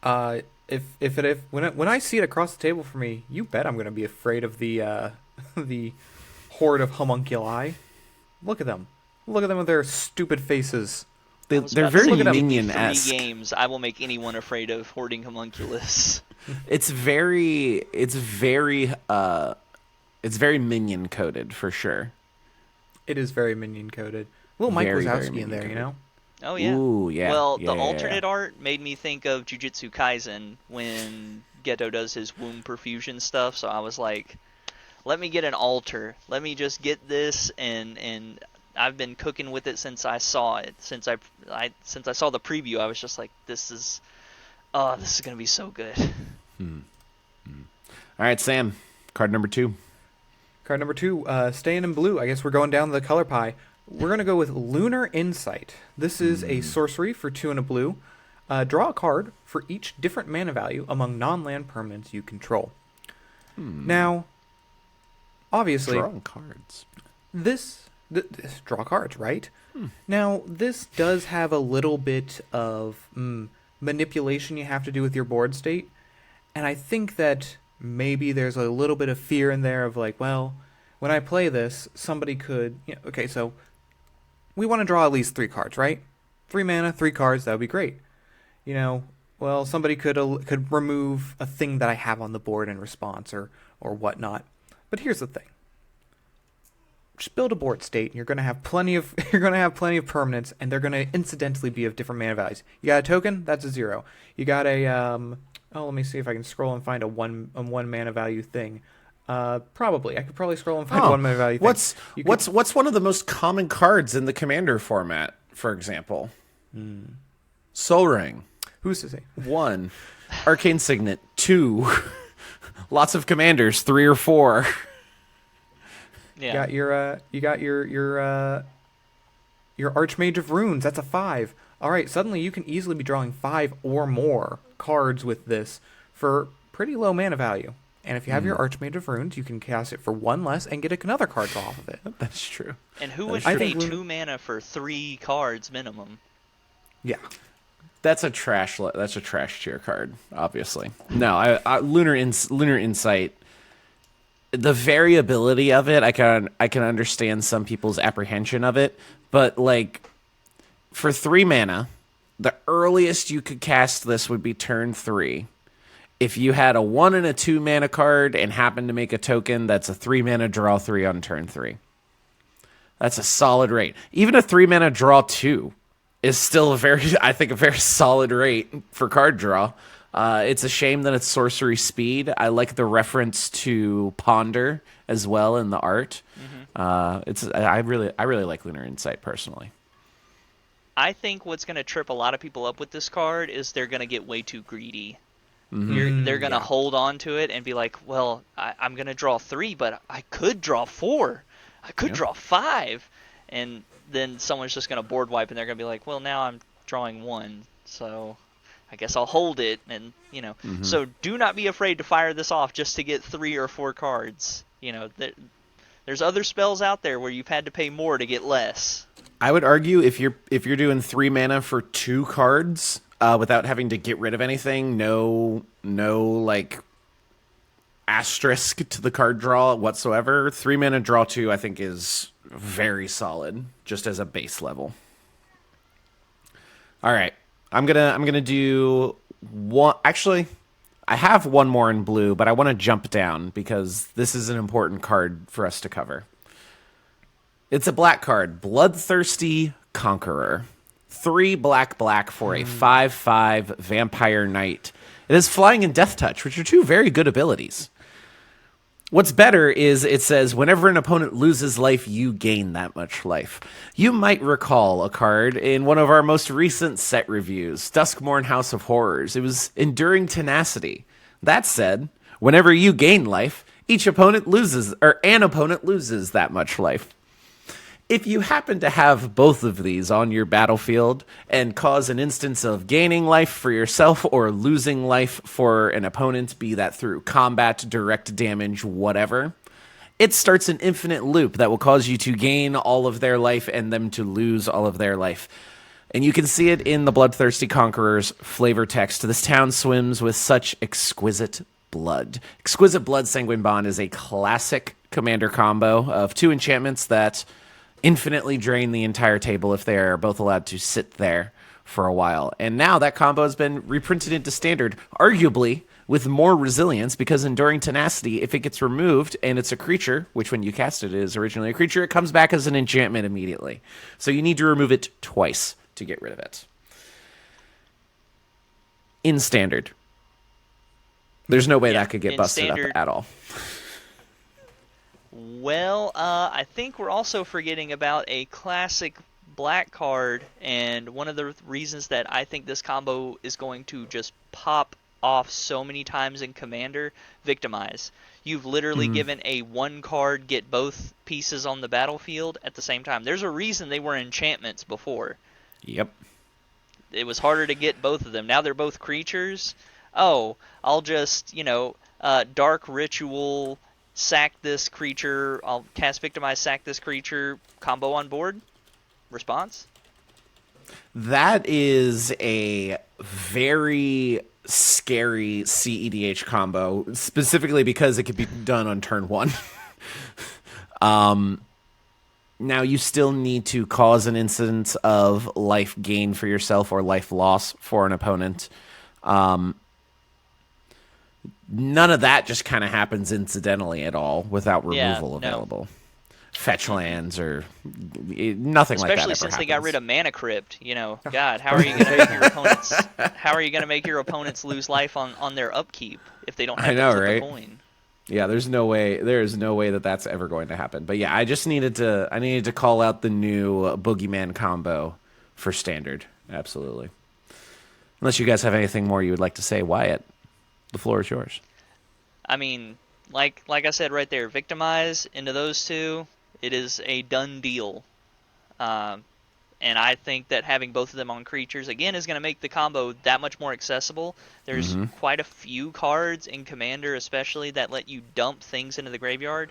When I see it across the table for me, you bet I'm going to be afraid of the the horde of homunculi. Look at them with their stupid faces. They're very minion-esque. 3 games, I will make anyone afraid of hoarding homunculus. It's very minion coded for sure. It is very minion coded. Little Mike Wazowski in there, Oh, yeah. Ooh, yeah. Well, the alternate art made me think of Jujutsu Kaisen when Geto does his womb perfusion stuff, so I was like, let me get an altar. Let me just get this, and I've been cooking with it since I saw it. Since I saw the preview, I was just like, this is going to be so good. All right, Sam, card number 2. Card number 2, staying in blue. I guess we're going down the color pie. We're going to go with Lunar Insight. This is a sorcery for 2 and a blue. Draw a card for each different mana value among non-land permanents you control. Now, obviously, Drawing cards. this draw cards, right? Now, this does have a little bit of manipulation you have to do with your board state, and I think that maybe there's a little bit of fear in there of like, well, when I play this, somebody could, okay, so we want to draw at least 3 cards, right? 3 mana, 3 cards, that would be great. Well, somebody could remove a thing that I have on the board in response or whatnot. But here's the thing. Just build a board state, and you're going to have plenty of permanents, and they're going to incidentally be of different mana values. You got a token, that's a 0. You got a let me see if I can scroll and find a one mana value thing. Probably I could probably scroll and find one mana value thing. What's one of the most common cards in the Commander format, for example? Soul Ring. Who's to say? 1. Arcane Signet. 2. Lots of commanders. 3 or 4. Yeah. You got your Archmage of Runes. That's a 5. All right. Suddenly you can easily be drawing 5 or more cards with this for pretty low mana value. And if you have your Archmage of Runes, you can cast it for 1 less and get another card draw off of it. That's true. And who would pay 2 mana for 3 cards minimum? Yeah. That's a trash tier card, obviously. No, Lunar Insight. The variability of it, I can understand some people's apprehension of it, but like for 3 mana, the earliest you could cast this would be turn 3. If you had a 1 and a 2 mana card and happened to make a token, that's a 3 mana draw 3 on turn 3. That's a solid rate. Even a 3 mana draw 2 is still a very solid rate for card draw. It's a shame that it's sorcery speed. I like the reference to Ponder as well in the art. I really like Lunar Insight personally. I think what's going to trip a lot of people up with this card is they're going to get way too greedy. They're going to hold on to it and be like, well, I'm going to draw 3, but I could draw 4. I could draw 5. And then someone's just going to board wipe, and they're going to be like, well, now I'm drawing 1, so I guess I'll hold it. And, so do not be afraid to fire this off just to get 3 or 4 cards. There's other spells out there where you've had to pay more to get less. I would argue if you're doing 3 mana for 2 cards without having to get rid of anything, no like asterisk to the card draw whatsoever, 3 mana draw 2 I think is very solid just as a base level. All right, I'm gonna do one. Actually, I have one more in blue, but I want to jump down because this is an important card for us to cover. It's a black card, Bloodthirsty Conqueror. 3 black for a 5/5 Vampire Knight. It has Flying and Death Touch, which are 2 very good abilities. What's better is it says, whenever an opponent loses life, you gain that much life. You might recall a card in one of our most recent set reviews, Duskmourn House of Horrors. It was Enduring Tenacity. That said, whenever you gain life, an opponent loses that much life. If you happen to have both of these on your battlefield and cause an instance of gaining life for yourself or losing life for an opponent, be that through combat, direct damage, whatever, it starts an infinite loop that will cause you to gain all of their life and them to lose all of their life. And you can see it in the Bloodthirsty Conqueror's flavor text. This town swims with such exquisite blood. Exquisite Blood Sanguine Bond is a classic commander combo of 2 enchantments that infinitely drain the entire table if they are both allowed to sit there for a while. And now that combo has been reprinted into Standard, arguably with more resilience, because Enduring Tenacity, if it gets removed and it's a creature, which when you cast it is originally a creature, it comes back as an enchantment immediately. So you need to remove it twice to get rid of it. In Standard, there's no way that could get busted up at all. Well, I think we're also forgetting about a classic black card, and one of the reasons that I think this combo is going to just pop off so many times in Commander, Victimize. You've literally given a 1-card get both pieces on the battlefield at the same time. There's a reason they were enchantments before. Yep. It was harder to get both of them. Now they're both creatures. Oh, I'll just, Dark Ritual, sack this creature. I'll cast Victimize, sack this creature, combo on board. Response? That is a very scary CEDH combo, specifically because it could be done on turn 1. Now, you still need to cause an instance of life gain for yourself or life loss for an opponent. None of that just kind of happens incidentally at all without removal available. Fetch lands or nothing like that. Especially since they got rid of Mana Crypt. God, how are you going to make your opponents? How are you going to make your opponents lose life on their upkeep if they don't have to flip a coin? Yeah, there's no way. There is no way that that's ever going to happen. But yeah, I needed to call out the new Boogeyman combo for Standard. Absolutely. Unless you guys have anything more you would like to say, Wyatt, the floor is yours. I mean, like I said right there, Victimize into those two. It is a done deal. And I think that having both of them on creatures, again, is going to make the combo that much more accessible. There's quite a few cards in Commander especially that let you dump things into the graveyard,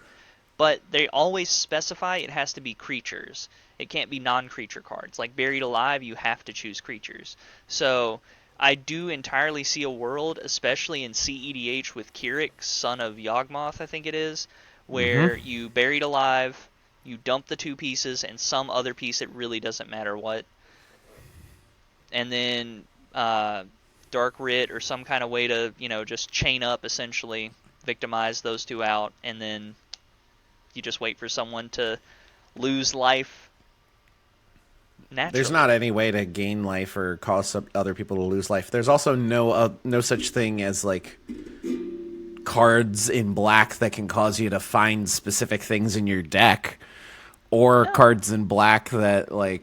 but they always specify it has to be creatures. It can't be non-creature cards. Like Buried Alive, you have to choose creatures. So I do entirely see a world, especially in CEDH with Keurig, son of Yawgmoth, I think it is, where you Buried Alive, you dump the 2 pieces, and some other piece, it really doesn't matter what. And then Dark Writ or some kind of way to, just chain up, essentially, Victimize those 2 out, and then you just wait for someone to lose life naturally. There's not any way to gain life or cause some other people to lose life. There's also no such thing as, like, cards in black that can cause you to find specific things in your deck. Or cards in black that, like,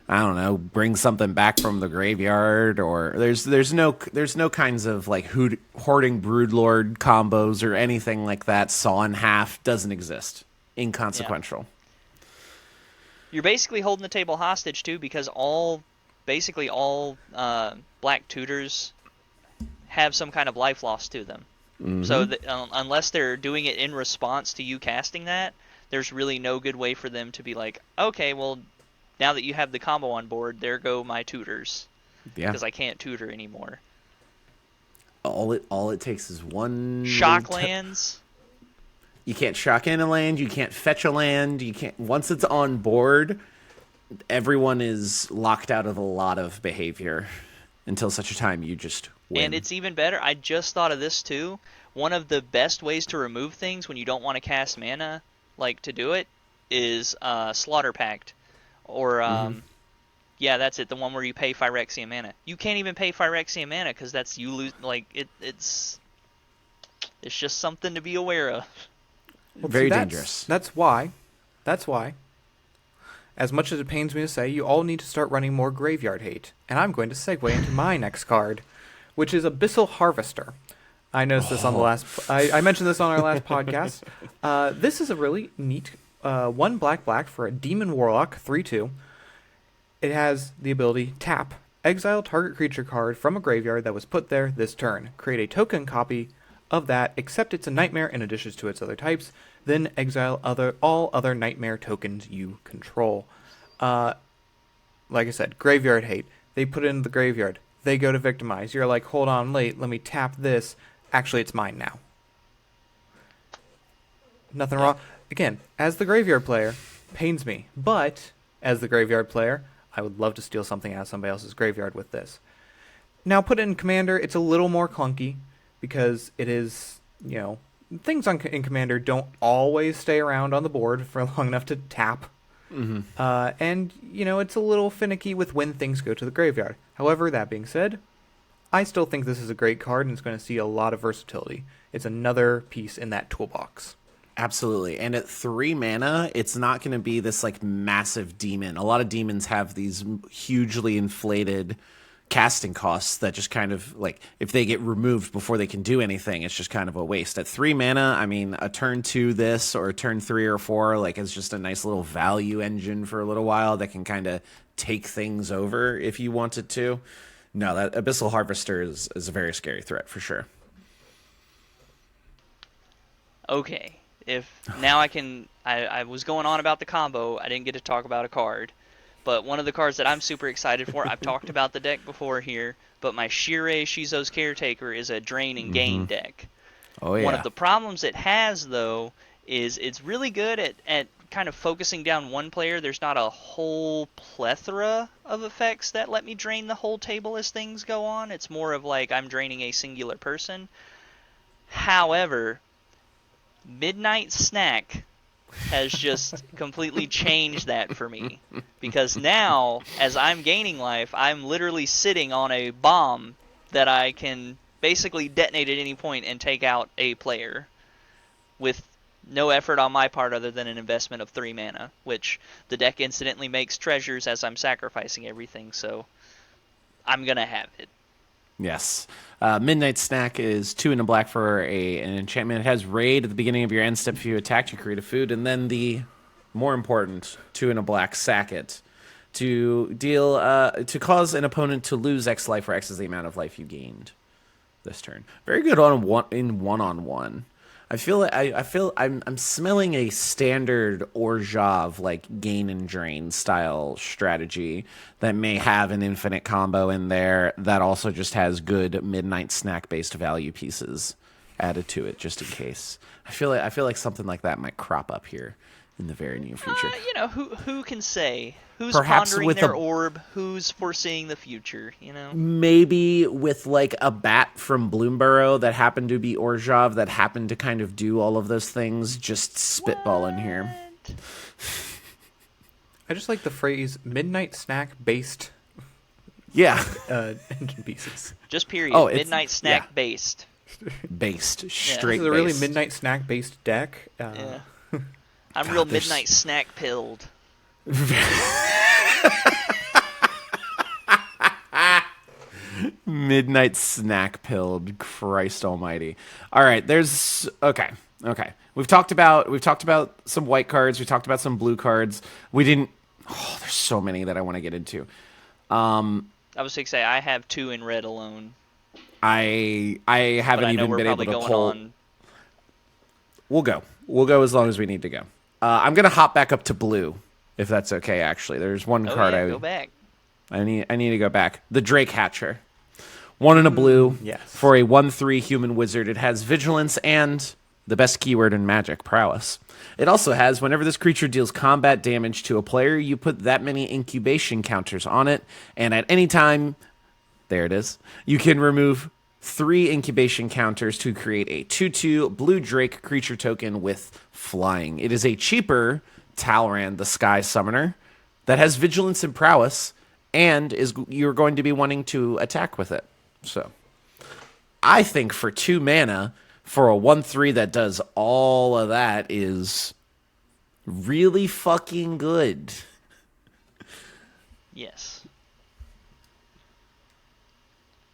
I don't know, bring something back from the graveyard, or there's no kinds of like hoarding Broodlord combos or anything like that. Saw in half doesn't exist. Inconsequential. Yeah. You're basically holding the table hostage too, because basically all black tutors have some kind of life loss to them. So unless they're doing it in response to you casting that, there's really no good way for them to be like, okay, well, now that you have the combo on board, there go my tutors. Yeah. Because I can't tutor anymore. All it takes is one shock lands. You can't shock in a land. You can't fetch a land. You can't. Once it's on board, everyone is locked out of a lot of behavior until such a time you just win. And it's even better. I just thought of this too. One of the best ways to remove things when you don't want to cast mana, like to do it, is Slaughter Pact, or yeah, that's it. The one where you pay Phyrexian mana. You can't even pay Phyrexian mana because that's you lose. Like it's just something to be aware of. Well, very dangerous. That's why. As much as it pains me to say, you all need to start running more Graveyard Hate, and I'm going to segue into my next card, which is Abyssal Harvester. I noticed this on the last. I mentioned this on our last podcast. This is a really neat 1 black for a Demon Warlock 3/2. It has the ability tap, exile target creature card from a graveyard that was put there this turn. Create a token copy of that, except it's a nightmare in addition to its other types. Then exile all other nightmare tokens you control. Like I said, Graveyard Hate. They put it in the graveyard. They go to Victimize. You're like, hold on, let me tap this. Actually, it's mine now. Nothing wrong. Again, as the graveyard player, pains me. But, as the graveyard player, I would love to steal something out of somebody else's graveyard with this. Now, put it in Commander, it's a little more clunky, because it is, things in Commander don't always stay around on the board for long enough to tap. And, it's a little finicky with when things go to the graveyard. However, that being said, I still think this is a great card, and it's going to see a lot of versatility. It's another piece in that toolbox. Absolutely. And at 3 mana, it's not going to be this like massive demon. A lot of demons have these hugely inflated casting costs that just kind of like, if they get removed before they can do anything, it's just kind of a waste. At 3 mana, I mean, a turn 2 this or a turn 3 or 4, like, it's just a nice little value engine for a little while that can kind of take things over if you wanted to. No, that Abyssal Harvester is a very scary threat for sure. Okay, if now I was going on about the combo, I didn't get to talk about a card. But one of the cards that I'm super excited for, I've talked about the deck before here, but my Shirei Shizo's Caretaker is a drain and gain deck. Oh, yeah. One of the problems it has, though, is it's really good at kind of focusing down one player. There's not a whole plethora of effects that let me drain the whole table as things go on. It's more of like I'm draining a singular person. However, Midnight Snack has just completely changed that for me, because now as I'm gaining life, I'm literally sitting on a bomb that I can basically detonate at any point and take out a player with no effort on my part other than an investment of 3 mana, which the deck incidentally makes treasures as I'm sacrificing everything, so I'm gonna have it. Yes. Midnight Snack is 2 and a black for an enchantment. It has Raid at the beginning of your end step. If you attack, you create a food. And then the more important 2 and a black, sack it. To deal, to cause an opponent to lose X life, where X is the amount of life you gained this turn. Very good on one-on-one. I feel I'm smelling a standard Orzhov like gain and drain style strategy that may have an infinite combo in there that also just has good Midnight Snack based value pieces added to it just in case. I feel like something like that might crop up here in the very near future. Who can say? Who's Perhaps pondering with their a- orb? Who's foreseeing the future? Maybe with like a bat from Bloomburrow that happened to be Orzhov that happened to kind of do all of those things. Just spitball in here. I just like the phrase Midnight Snack based Yeah. engine pieces. Just period. Oh, it's- Midnight Snack yeah. based. Based. This Straight is a really based. Midnight Snack based deck. Yeah. I'm God, real there's- Midnight Snack pilled. Midnight Snack pilled. Christ almighty. All right, there's okay. We've talked about some white cards, we talked about some blue cards. We didn't there's so many that I want to get into. I was going to say I have 2 in red alone. I But haven't I know even we're been able probably to going pull. on. We'll go as long as we need to go. I'm gonna hop back up to blue, if that's okay. Actually, there's one card Go back. I need to go back. The Drake Hatcher. 1 and a blue yes. for a 1/3 human wizard. It has vigilance and the best keyword in Magic, prowess. It also has, whenever this creature deals combat damage to a player, you put that many incubation counters on it, and at any time, there it is, you can remove 3 incubation counters to create a 2/2 blue Drake creature token with flying. It is a cheaper Talrand the Sky Summoner that has vigilance and prowess, and you're going to be wanting to attack with it. So, I think for 2 mana, for a 1/3 that does all of that is really fucking good. Yes.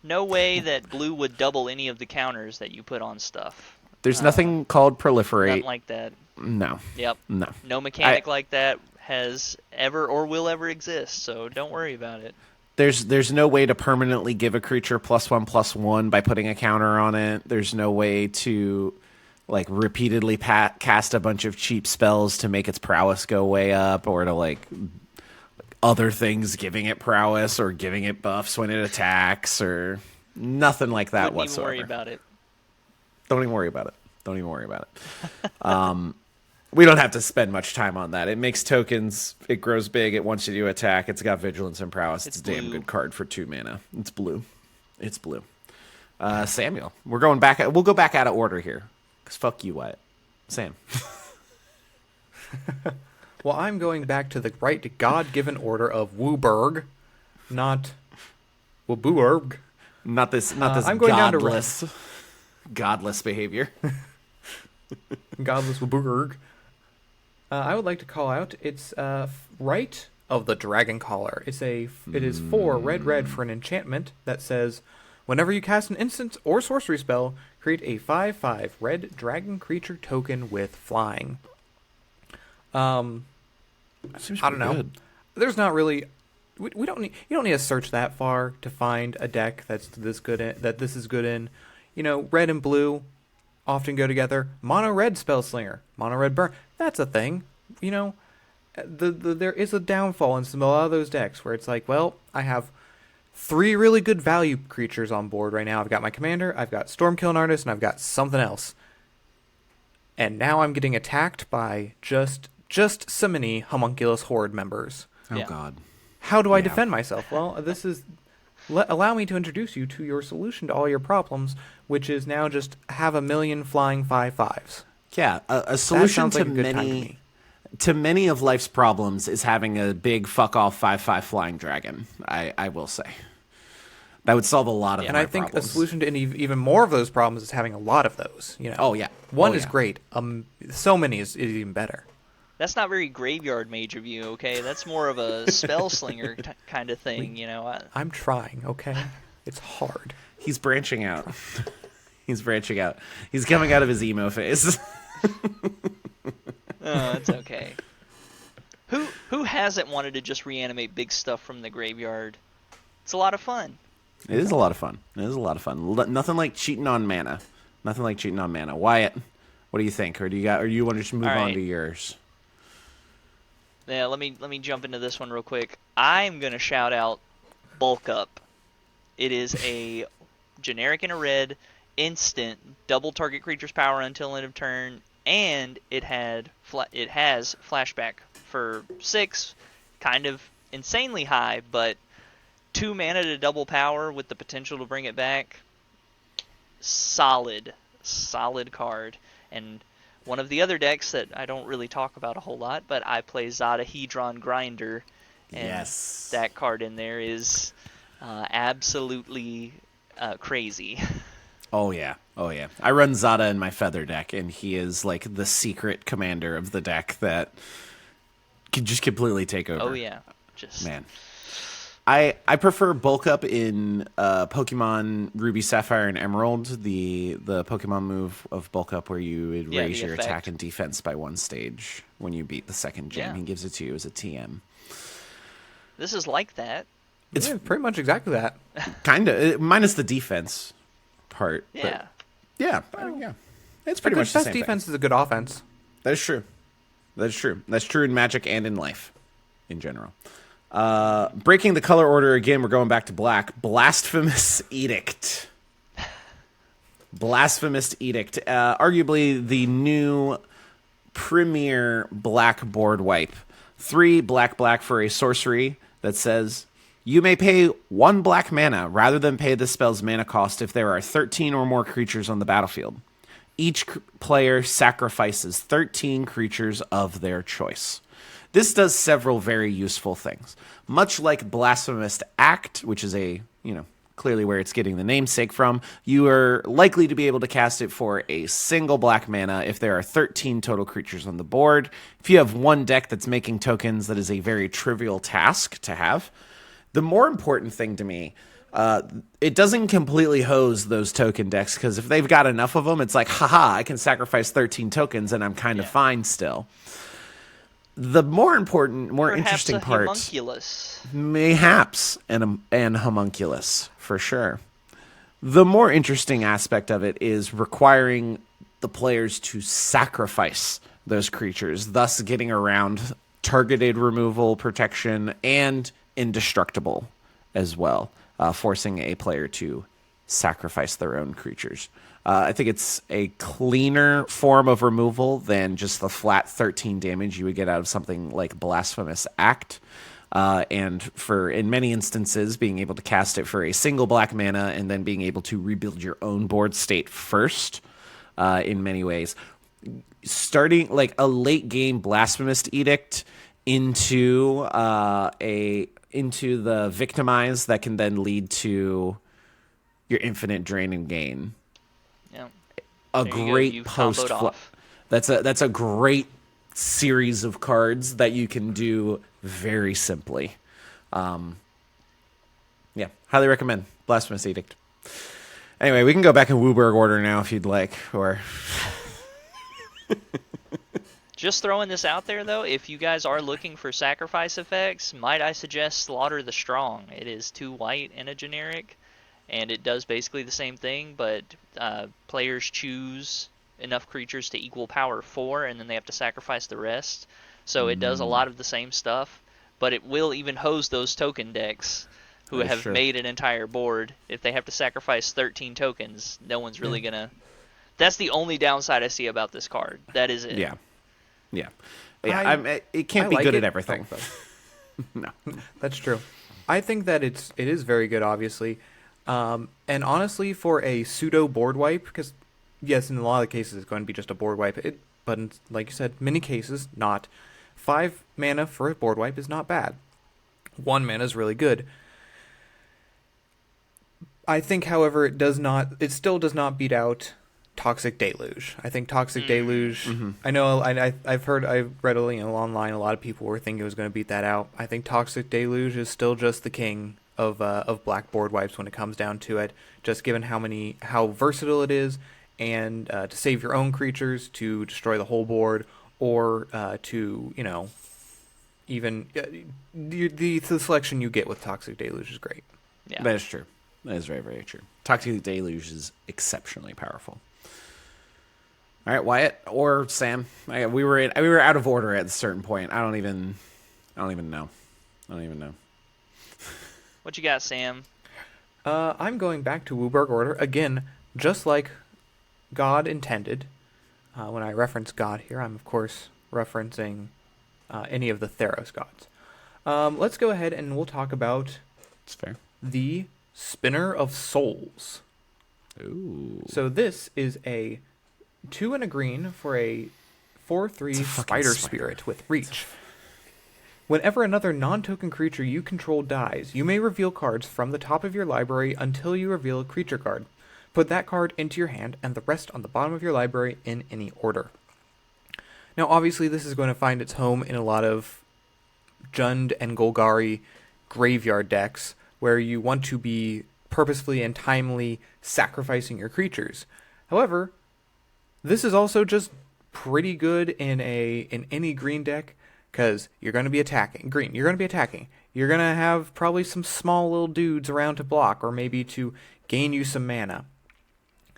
No way that blue would double any of the counters that you put on stuff. There's nothing called proliferate. Nothing like that. No. Yep. No. No mechanic like that has ever or will ever exist, so don't worry about it. There's no way to permanently give a creature +1/+1 by putting a counter on it. There's no way to like repeatedly cast a bunch of cheap spells to make its prowess go way up, or to like other things giving it prowess or giving it buffs when it attacks, or nothing like that Wouldn't whatsoever. even worry about it. Don't even worry about it. We don't have to spend much time on that. It makes tokens. It grows big. It wants you to attack. It's got vigilance and prowess. It's a damn blue. good card for 2 mana. It's blue. Samuel, we're going back. We'll go back out of order here. Because fuck you, Wyatt. Sam. Well, I'm going back to the right God-given order of Wooburg, not Wooburg. Not this I'm going down to godless behavior. Godless Wooburg. I would like to call out its right of the Dragon Caller. It is 4 red for an enchantment that says, whenever you cast an instant or sorcery spell, create a 5/5 red dragon creature token with flying. Seems I don't know. good. There's not really. We don't need. You don't need to search that far to find a deck that's this good. That this is good in. Red and blue often go together. Mono red Spellslinger, mono red burn. That's a thing. There is a downfall in a lot of those decks where it's like, well, I have 3 really good value creatures on board right now. I've got my commander, I've got Stormkilling Artist, and I've got something else. And now I'm getting attacked by just so many homunculus horde members. Oh, Yeah. God. How do I Yeah. defend myself? Well, allow me to introduce you to your solution to all your problems, which is now just have a million flying 5/5s. Yeah, a That solution sounds like to a good time to many me. to many of life's problems is having a big fuck off 5/5 flying dragon. I will say that would solve a lot of And my I think problems. a solution to even more of those problems is having a lot of those. Oh, yeah. One Oh, is yeah. great. So many is even better. That's not very graveyard mage of you, okay? That's more of a spell slinger kind of thing, I'm trying. Okay, it's hard. He's branching out. He's branching out. He's coming out of his emo phase. Oh, it's okay. Who hasn't wanted to just reanimate big stuff from the graveyard? It's a lot of fun. It is a lot of fun. Nothing like cheating on mana. Nothing like cheating on mana. Wyatt, what do you think? Or do you want to just move All on right. to yours? Yeah, let me jump into this one real quick. I'm gonna shout out Bulk Up. It is a generic in a red, instant, double target creature's power until end of turn, and it has flashback for 6, kind of insanely high, but 2 mana to double power with the potential to bring it back. Solid card. And one of the other decks that I don't really talk about a whole lot, but I play Zadahedron Grinder, and Yes. that card in there is absolutely crazy. Oh yeah. I run Zada in my feather deck, and he is like the secret commander of the deck that can just completely take over. Oh yeah, just Man. I prefer bulk up in Pokemon Ruby, Sapphire, and Emerald. The Pokemon move of bulk up where you would Yeah, raise the your effect. attack and defense by 1 stage when you beat the second gym. Yeah. He gives it to you as a TM. this is like that. It's Yeah, pretty much exactly that. kind of minus the defense part. Yeah. But yeah, yeah. It's pretty much the Best same defense thing. is a good offense. That is true. That's true in Magic and in life, in general. Breaking the color order again, we're going back to black. Blasphemous Edict. Blasphemous Edict. Arguably the new premier black board wipe. 3 black for a sorcery that says, you may pay 1 black mana rather than pay the spell's mana cost if there are 13 or more creatures on the battlefield. Each player sacrifices 13 creatures of their choice. This does several very useful things. Much like Blasphemous Act, which is clearly where it's getting the namesake from, you are likely to be able to cast it for a single black mana if there are 13 total creatures on the board. If you have one deck that's making tokens, that is a very trivial task to have. The more important thing to me, it doesn't completely hose those token decks, because if they've got enough of them, it's like, haha, I can sacrifice 13 tokens and I'm kind of fine still. The more important, more Perhaps interesting a part, homunculus. mayhaps an homunculus for sure. The more interesting aspect of it is requiring the players to sacrifice those creatures, thus getting around targeted removal protection and indestructible as well, forcing a player to sacrifice their own creatures. I think it's a cleaner form of removal than just the flat 13 damage you would get out of something like Blasphemous Act. And for, in many instances, being able to cast it for a single black mana and then being able to rebuild your own board state first, in many ways. Starting like a late game Blasphemous Edict into the Victimize that can then lead to your Infinite Drain and Gain. Yeah. A There you go, great you've post. comboed off. That's a great series of cards that you can do very simply. Yeah, highly recommend Blasphemous Edict. Anyway, we can go back in Wooburg order now if you'd like, or... Just throwing this out there, though, if you guys are looking for sacrifice effects, might I suggest Slaughter the Strong. It is 2 white and a generic, and it does basically the same thing, but players choose enough creatures to equal power 4, and then they have to sacrifice the rest. So it does a lot of the same stuff, but it will even hose those token decks who That's have true. made an entire board. If they have to sacrifice 13 tokens, no one's really going to... That's the only downside I see about this card. That is it. Yeah. It I can't be like good it. at everything. Oh, No. that's true. I think that it is very good, obviously. And honestly, for a pseudo board wipe, because yes, in a lot of cases it's going to be just a board wipe, but like you said, many cases not. 5 mana for a board wipe is not bad. 1 mana is really good. I think, however, it still does not beat out Toxic Deluge. I think Toxic Deluge, I know, I've read online, a lot of people were thinking it was going to beat that out. I think Toxic Deluge is still just the king of black board wipes when it comes down to it, just given how versatile it is, and to save your own creatures, to destroy the whole board, or to, even the selection you get with Toxic Deluge is great. Yeah. That is true. That is very, very true. Toxic Deluge is exceptionally powerful. All right, Wyatt or Sam. We were out of order at a certain point. I don't even know. What you got, Sam? I'm going back to Wooburg order again, just like God intended. When I reference God here, I'm of course referencing any of the Theros gods. Let's go ahead and we'll talk about It's fair. the Spinner of Souls. Ooh. So this is a 2 and a green for a 4/3 It's a fucking spider spider. spirit with reach. Whenever another non-token creature you control dies, you may reveal cards from the top of your library until you reveal a creature card. Put that card into your hand and the rest on the bottom of your library in any order. Now, obviously, this is going to find its home in a lot of Jund and Golgari graveyard decks, where you want to be purposefully and timely sacrificing your creatures. However, this is also just pretty good in any green deck, because you're going to be attacking. Green, you're going to be attacking. You're going to have probably some small little dudes around to block, or maybe to gain you some mana.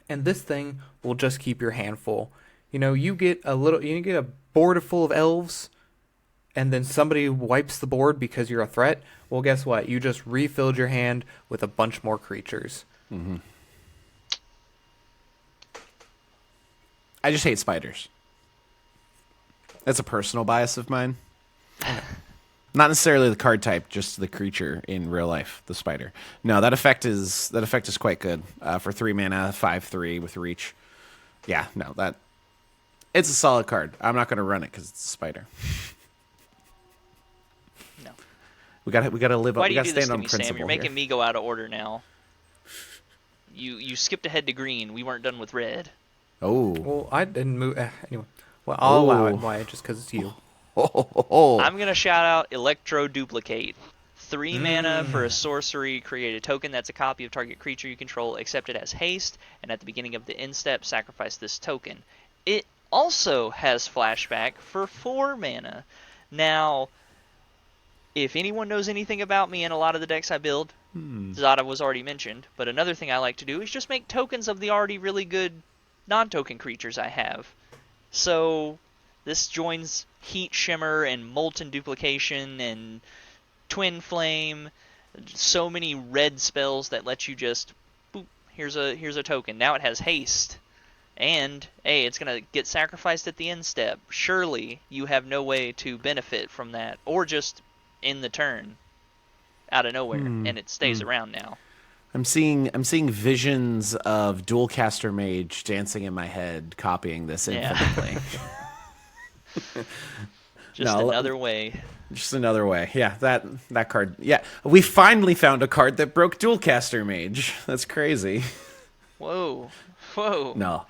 And this thing will just keep your hand full. You get a board full of elves, and then somebody wipes the board because you're a threat. Well, guess what? You just refilled your hand with a bunch more creatures. Mm-hmm. I just hate spiders. That's a personal bias of mine. Not necessarily the card type, just the creature in real life, the spider. No, that effect is quite good for 3 mana, 5/3 with reach. Yeah, no, it's a solid card. I'm not going to run it because it's a spider. No. We got to live up. Why We do you got to do this stand to on me, principle Sam? You're making here. me go out of order now. You skipped ahead to green. We weren't done with red. Oh. Well, I didn't move. Anyway. Well, I'll allow it, Oh. Wyatt, just because it's you. I'm going to shout out Electro Duplicate. 3 mana for a sorcery. Create a token that's a copy of target creature you control, except it has haste, and at the beginning of the end step, sacrifice this token. It also has flashback for 4 mana. Now, if anyone knows anything about me and a lot of the decks I build, Zada was already mentioned, but another thing I like to do is just make tokens of the already really good non-token creatures I have. So this joins Heat Shimmer and Molten Duplication and Twin Flame, so many red spells that let you just boop, here's a token. Now it has haste. And hey, it's going to get sacrificed at the end step. Surely you have no way to benefit from that, or just in the turn out of nowhere, and it stays around now. I'm seeing visions of Dualcaster Mage dancing in my head, copying this infinitely. Just another way. Just another way. Yeah, that card. Yeah, we finally found a card that broke Dualcaster Mage. That's crazy. Whoa. No.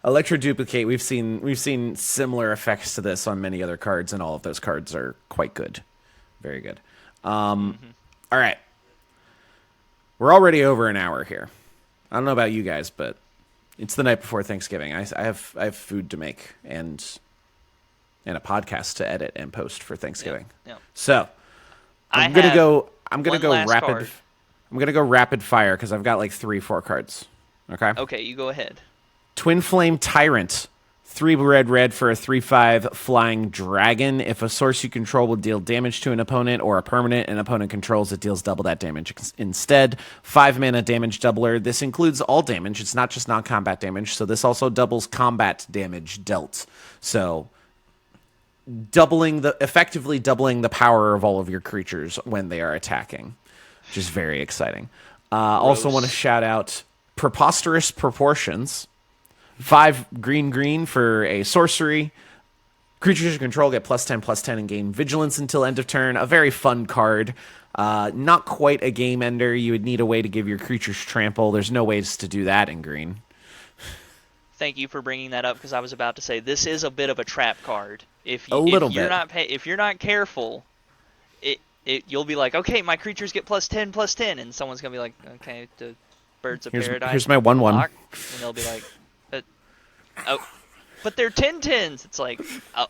Electro Duplicate, we've seen similar effects to this on many other cards, and all of those cards are quite good. Very good. All right. We're already over an hour here. I don't know about you guys, but it's the night before Thanksgiving. I have food to make and a podcast to edit and post for Thanksgiving. Yeah. So I'm gonna go rapid fire because I've got like 3-4 cards. Okay. Okay, you go ahead. Twin Flame Tyrant. 3 red for a 3/5 flying dragon. If a source you control will deal damage to an opponent or a permanent an opponent controls, it deals double that damage instead. 5 mana damage doubler. This includes all damage. It's not just non-combat damage. So this also doubles combat damage dealt. So effectively doubling the power of all of your creatures when they are attacking, which is very exciting. Also want to shout out Preposterous Proportions. 5 green for a sorcery. Creatures you control get +10/+10 and gain vigilance until end of turn. A very fun card. Not quite a game ender. You would need a way to give your creatures trample. There's no ways to do that in green. Thank you for bringing that up because I was about to say this is a bit of a trap card. If you're not careful, you'll be like, okay, my creatures get +10/+10, and someone's gonna be like, okay, the Birds of Paradise. Here's my 1/1, and they'll be like, but they're 10/10s. It's like,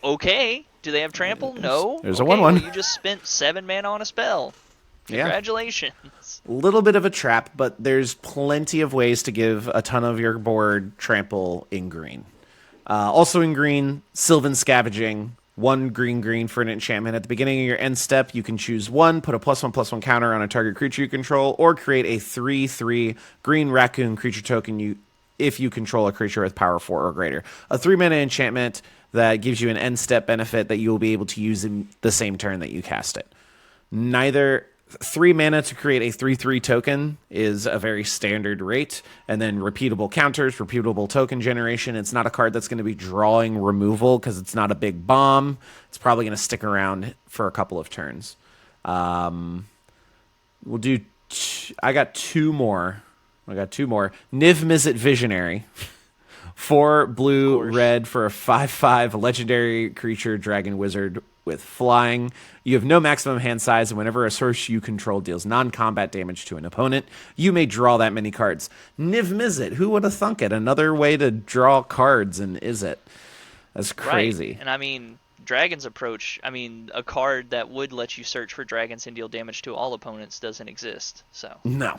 okay, do they have trample? No. There's okay, a 1/1. Well, you just spent 7 mana on a spell. Congratulations. A little bit of a trap, but there's plenty of ways to give a ton of your board trample in green. Also in green, Sylvan Scavenging. 1 green for an enchantment. At the beginning of your end step, you can choose 1, put a +1/+1 counter on a target creature you control, or create a 3/3 green raccoon creature token if you control a creature with power 4 or greater. A 3-mana enchantment that gives you an end step benefit that you will be able to use in the same turn that you cast it. 3 mana to create a 3/3 token is a very standard rate, and then repeatable counters, repeatable token generation. It's not a card that's going to be drawing removal because it's not a big bomb. It's probably going to stick around for a couple of turns. We'll do. I got 2 more. Niv Mizzet Visionary. 4 blue-red for a 5/5 legendary creature dragon wizard with flying. You have no maximum hand size, and whenever a source you control deals non-combat damage to an opponent, you may draw that many cards. Niv Mizzet, who would have thunk it? Another way to draw cards, and is it? That's crazy. Right. And I mean, Dragon's Approach, a card that would let you search for dragons and deal damage to all opponents doesn't exist. So no,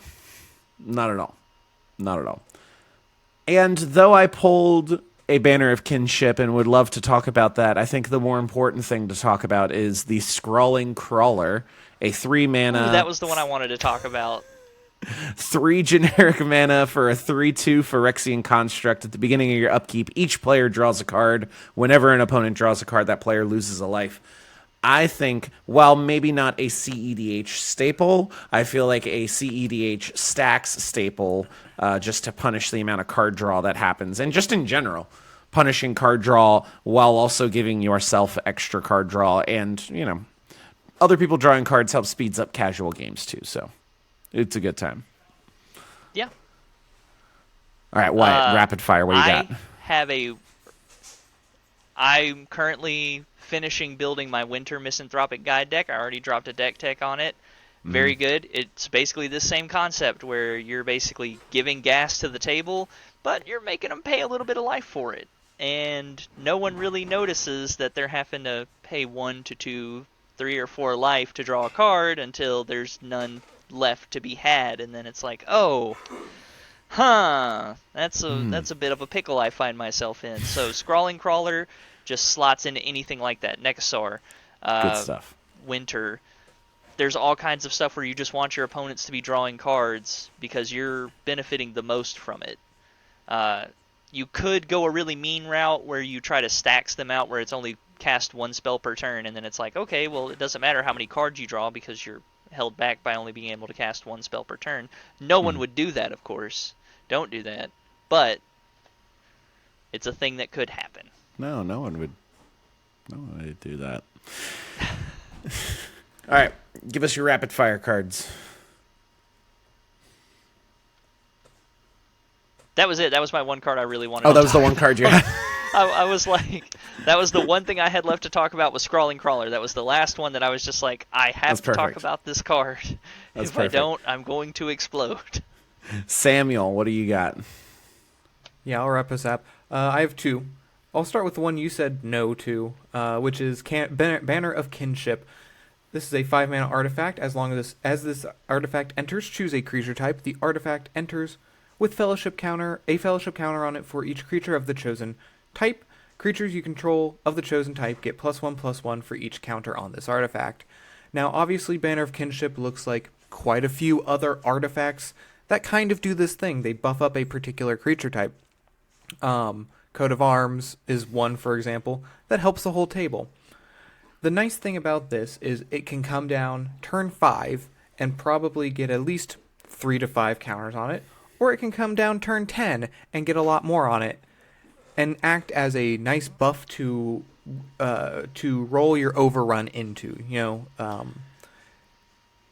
not at all. And though I pulled a Banner of Kinship and would love to talk about that, I think the more important thing to talk about is the Scrawling Crawler, a 3 mana... Ooh, that was the one I wanted to talk about. 3 generic mana for a 3/2 Phyrexian Construct. At the beginning of your upkeep, each player draws a card. Whenever an opponent draws a card, that player loses a life. I think, while maybe not a CEDH staple, I feel like a CEDH stacks staple, just to punish the amount of card draw that happens. And just in general, punishing card draw while also giving yourself extra card draw. And, other people drawing cards helps speeds up casual games too. So it's a good time. Yeah. All right, Wyatt, rapid fire. What do you got? I'm currently finishing building my Winter Misanthropic Guide deck. I already dropped a deck tech on it. Very good. It's basically the same concept where you're basically giving gas to the table, but you're making them pay a little bit of life for it. And no one really notices that they're having to pay 1 to 2, 3 or 4 life to draw a card until there's none left to be had. And then it's like, oh, that's a bit of a pickle I find myself in. So Scrawling Crawler just slots into anything like that. Nexasaur, good stuff. Winter. There's all kinds of stuff where you just want your opponents to be drawing cards because you're benefiting the most from it. You could go a really mean route where you try to stacks them out where it's only cast 1 spell per turn, and then it's like, okay, well, it doesn't matter how many cards you draw because you're held back by only being able to cast 1 spell per turn. No one would do that, of course. Don't do that. But it's a thing that could happen. No one would do that. All right, give us your rapid fire cards. That was it. That was my one card I really wanted. Oh, that was the one card you had. I was like, that was the one thing I had left to talk about was Scrawling Crawler. That was the last one that I was just like, I have That's to talk perfect. about this card. That's If perfect. I don't, I'm going to explode. Samuel, what do you got? Yeah, I'll wrap this up. I have two. I'll start with the one you said no to, which is Banner of Kinship. This is a 5-mana artifact. As long as this artifact enters, choose a creature type. The artifact enters with a fellowship counter on it for each creature of the chosen type. Creatures you control of the chosen type get +1/+1 for each counter on this artifact. Now, obviously, Banner of Kinship looks like quite a few other artifacts that kind of do this thing. They buff up a particular creature type. Coat of Arms is one, for example, that helps the whole table. The nice thing about this is it can come down turn 5 and probably get at least 3 to 5 counters on it, or it can come down turn 10 and get a lot more on it, and act as a nice buff to roll your overrun into.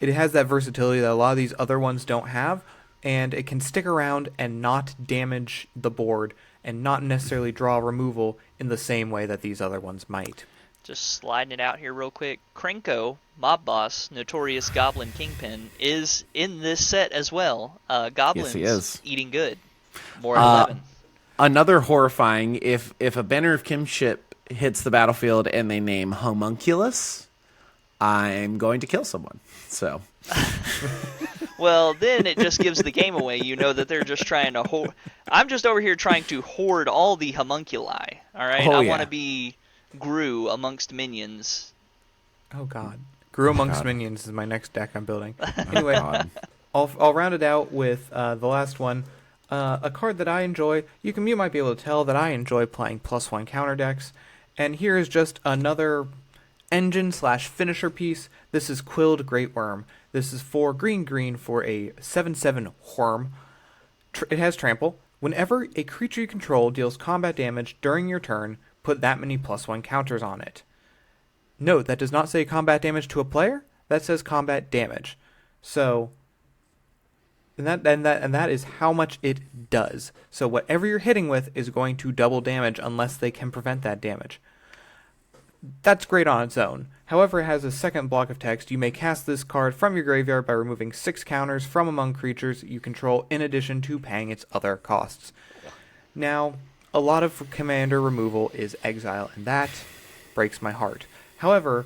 It has that versatility that a lot of these other ones don't have, and it can stick around and not damage the board and not necessarily draw removal in the same way that these other ones might. Just sliding it out here real quick. Krenko, Mob Boss, Notorious Goblin Kingpin, is in this set as well. Goblin's Yes, he is. eating good. More 11. Another horrifying, if a Banner of Kinship hits the battlefield and they name Homunculus, I'm going to kill someone. So... Well, then it just gives the game away. You know that they're just trying to hoard. I'm just over here trying to hoard all the homunculi. All right, Oh, I yeah. want to be Gru amongst minions. Oh God, Grew Amongst God. Minions is my next deck I'm building. Oh, Anyway, God. I'll round it out with the last one. A card that I enjoy. You might be able to tell that I enjoy playing +1 counter decks. And here is just another engine/finisher piece. This is Quilled Great Worm. This is for green for a 7/7 worm. It has trample. Whenever a creature you control deals combat damage during your turn, put that many +1 counters on it. Note, that does not say combat damage to a player. That says combat damage. So, and that is how much it does. So whatever you're hitting with is going to double damage unless they can prevent that damage. That's great on its own. However, it has a second block of text. You may cast this card from your graveyard by removing 6 counters from among creatures you control in addition to paying its other costs. Now, a lot of commander removal is exile, and that breaks my heart. However,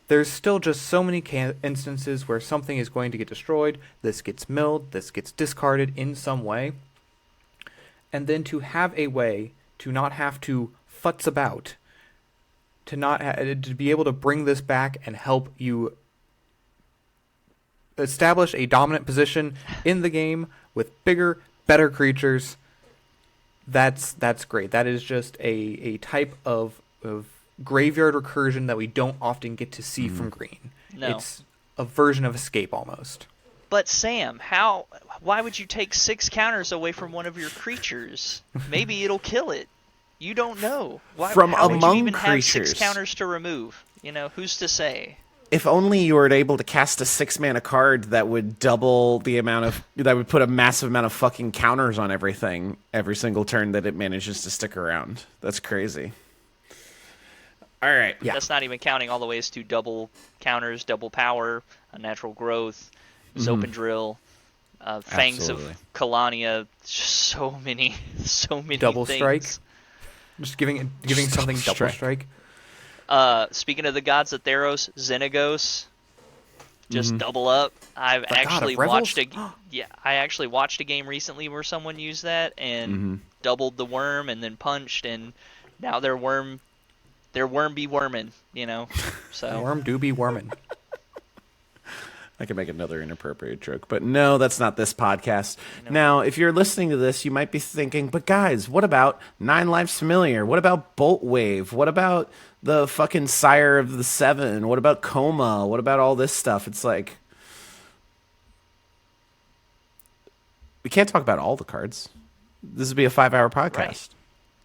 there's still just so many instances where something is going to get destroyed, this gets milled, this gets discarded in some way, and then to have a way to not have to futz about, to be able to bring this back and help you establish a dominant position in the game with bigger, better creatures, that's great. That is just a type of graveyard recursion that we don't often get to see from green. No. It's a version of escape almost. But Sam, why would you take 6 counters away from one of your creatures? Maybe it'll kill it. You don't know. From how would you among even have 6 creatures. counters to remove? Who's to say? If only you were able to cast a 6-mana card that would double the amount of... that would put a massive amount of fucking counters on everything every single turn that it manages to stick around. That's crazy. All right. Yeah. That's not even counting all the ways to double counters, double power, unnatural growth, Zopen Drill, Fangs Absolutely. of Kalania. So many Double things. strike? Just giving something double strike. strike. Speaking of the gods of Theros, Xenagos, just double up. I've The god of actually revels? I actually watched a game recently where someone used that and doubled the worm and then punched, and now their worm be wormin', So Worm do be wormin'. I could make another inappropriate joke, but no, that's not this podcast. Now, if you're listening to this, you might be thinking, but guys, what about 9 Lives Familiar? What about Bolt Wave? What about the fucking Sire of the Seven? What about Coma? What about all this stuff? It's like, we can't talk about all the cards. This would be a 5-hour podcast. Right.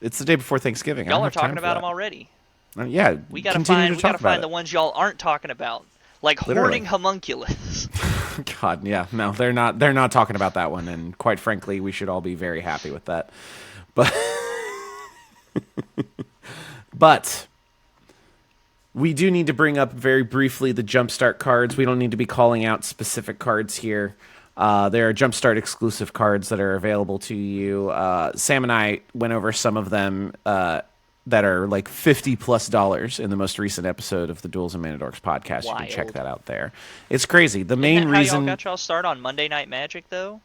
It's the day before Thanksgiving. I y'all don't are have time talking for about that. them already. Yeah, We gotta continue to talk about find it. the ones y'all aren't talking about, like Literally. hoarding homunculus. God, yeah, no, they're not talking about that one, and quite frankly, we should all be very happy with that. But But we do need to bring up very briefly the Jumpstart cards. We don't need to be calling out specific cards here. There are Jumpstart exclusive cards that are available to you. Sam and I went over some of them that are like $50+ in the most recent episode of the Duels and Mana Dorks podcast. Wild. You can check that out there. It's crazy. The Isn't main that how reason y'all got y'all start on Monday Night Magic, though?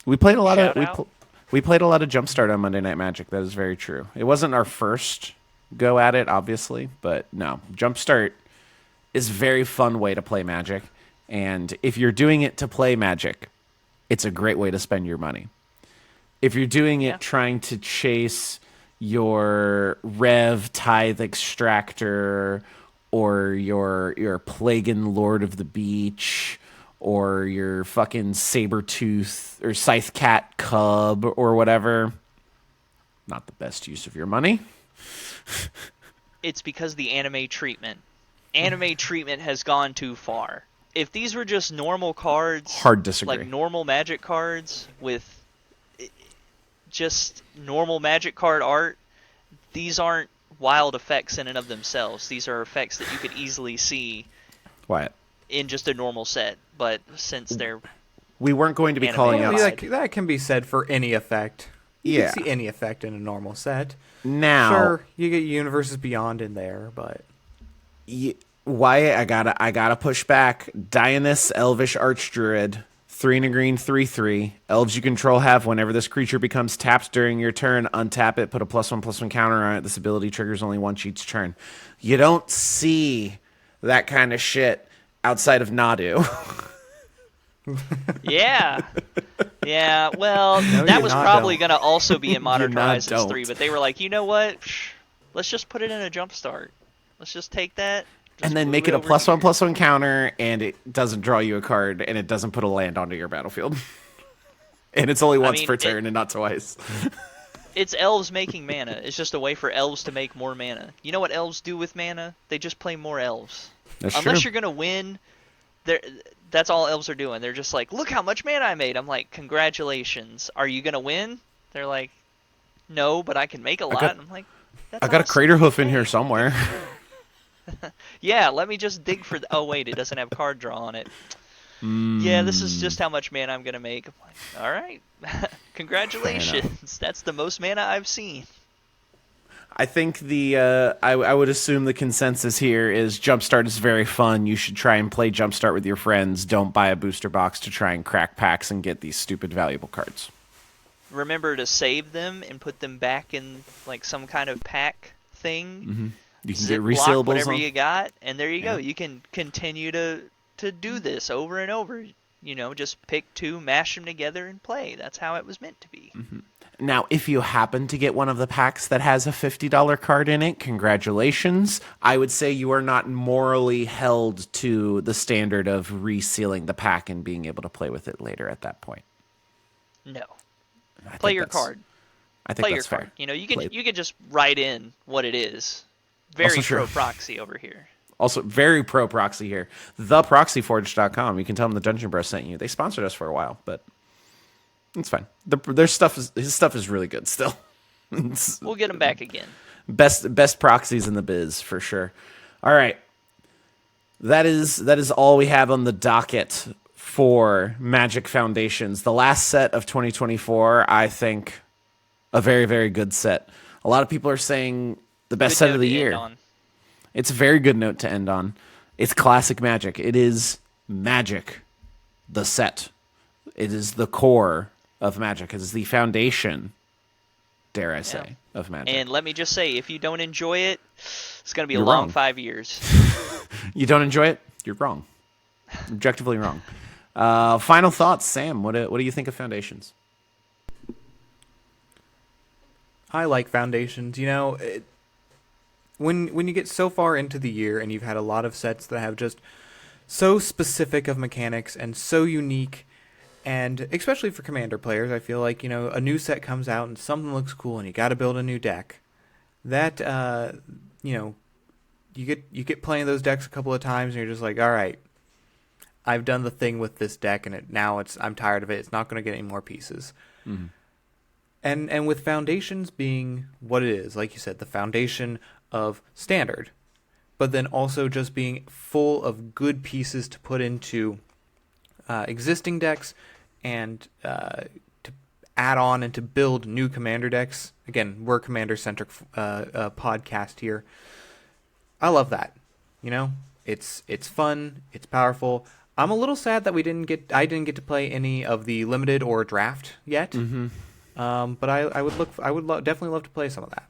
we played a lot Shout of out. we played a lot of Jumpstart on Monday Night Magic. That is very true. It wasn't our first go at it, obviously, but no, Jumpstart is a very fun way to play Magic, and if you're doing it to play Magic, it's a great way to spend your money. If you're doing it Yeah. trying to chase your Rev Tithe Extractor or your Plagan Lord of the Beach or your fucking Sabertooth or Scythe Cat Cub or whatever, not the best use of your money. It's because the anime treatment. Anime treatment has gone too far. If these were just normal cards, Hard disagree. like normal Magic cards with just normal Magic card art, these aren't wild effects in and of themselves. These are effects that you could easily see Wyatt, in just a normal set. But since they're we weren't going to be Anime calling out. wise. That can be said for any effect. You Yeah. can see any effect in a normal set. Now, Sure, you get Universes Beyond in there, but Wyatt, I gotta push back. Dionysus, Elvish Archdruid, 3 and a green, 3/3. Elves you control have whenever this creature becomes tapped during your turn, untap it, put a +1/+1 counter on it. This ability triggers only once each turn. You don't see that kind of shit outside of Nadu. yeah. Yeah, well, No, that you was not probably don't. going to also be in Modern You not Horizons don't. 3, but they were like, you know what? Let's just put it in a Jumpstart. Let's just take that. just And then move make it a over here. +1/+1 counter, and it doesn't draw you a card, and it doesn't put a land onto your battlefield. And it's only once mean, per turn and not twice. It's elves making mana. It's just a way for elves to make more mana. You know what elves do with mana? They just play more elves. That's Unless true. you're going to win, that's all elves are doing. They're just like, look how much mana I made. I'm like, congratulations. Are you going to win? They're like, no, but I can make a lot. got- I'm like, that's I got a awesome. Crater Hoof in here somewhere. Yeah, let me just dig for oh wait, it doesn't have card draw on it. Yeah, this is just how much mana I'm gonna make. I'm like, all right, congratulations. That's the most mana I've seen. I think I would assume the consensus here is Jumpstart is very fun. You should try and play Jumpstart with your friends. Don't buy a booster box to try and crack packs and get these stupid valuable cards. Remember to save them and put them back in like some kind of pack thing. You can Zip get block resealables whatever on. you got, and there you Yeah. go. You can continue to do this over and over. You know, just pick two, mash them together, and play. That's how it was meant to be. Now, if you happen to get one of the packs that has a $50 card in it, congratulations. I would say you are not morally held to the standard of resealing the pack and being able to play with it later at that point. No, I play think your that's- card. I think Play your that's fair. card. You know, you Play- could just write in what it is. Very Also true. pro proxy over here. Also, very pro proxy here. TheProxyForge.com. You can tell them the Dungeon Bros sent you. They sponsored us for a while, but it's fine. His stuff is really good still. It's We'll get them back again. best proxies in the biz for sure. All right, that is all we have on the docket for Magic Foundations. The last set of 2024, I think, a very, very good set. A lot of people are saying the best Good set note of the to end year. on. It's a very good note to end on. It's classic Magic. It is Magic, the set. It is the core of Magic. It is the foundation, dare I say, of Magic. And let me just say, if you don't enjoy it, it's going to be You're a long wrong. 5 years. You don't enjoy it? You're wrong. Objectively wrong. Final thoughts, Sam. What do you think of Foundations? I like Foundations. You know, when you get so far into the year and you've had a lot of sets that have just so specific of mechanics and so unique, and especially for Commander players, I feel like, you know, a new set comes out and something looks cool and you got to build a new deck. That you know, you get playing those decks a couple of times and you're just like, all right, I've done the thing with this deck and I'm tired of it. It's not going to get any more pieces. And with Foundations being what it is, like you said, the foundation of Standard, but then also just being full of good pieces to put into existing decks and to add on and to build new Commander decks. Again, we're a Commander-centric podcast here. I love that. It's fun. It's powerful. I'm a little sad that I didn't get to play any of the limited or draft yet. Mm-hmm. But I would definitely love to play some of that.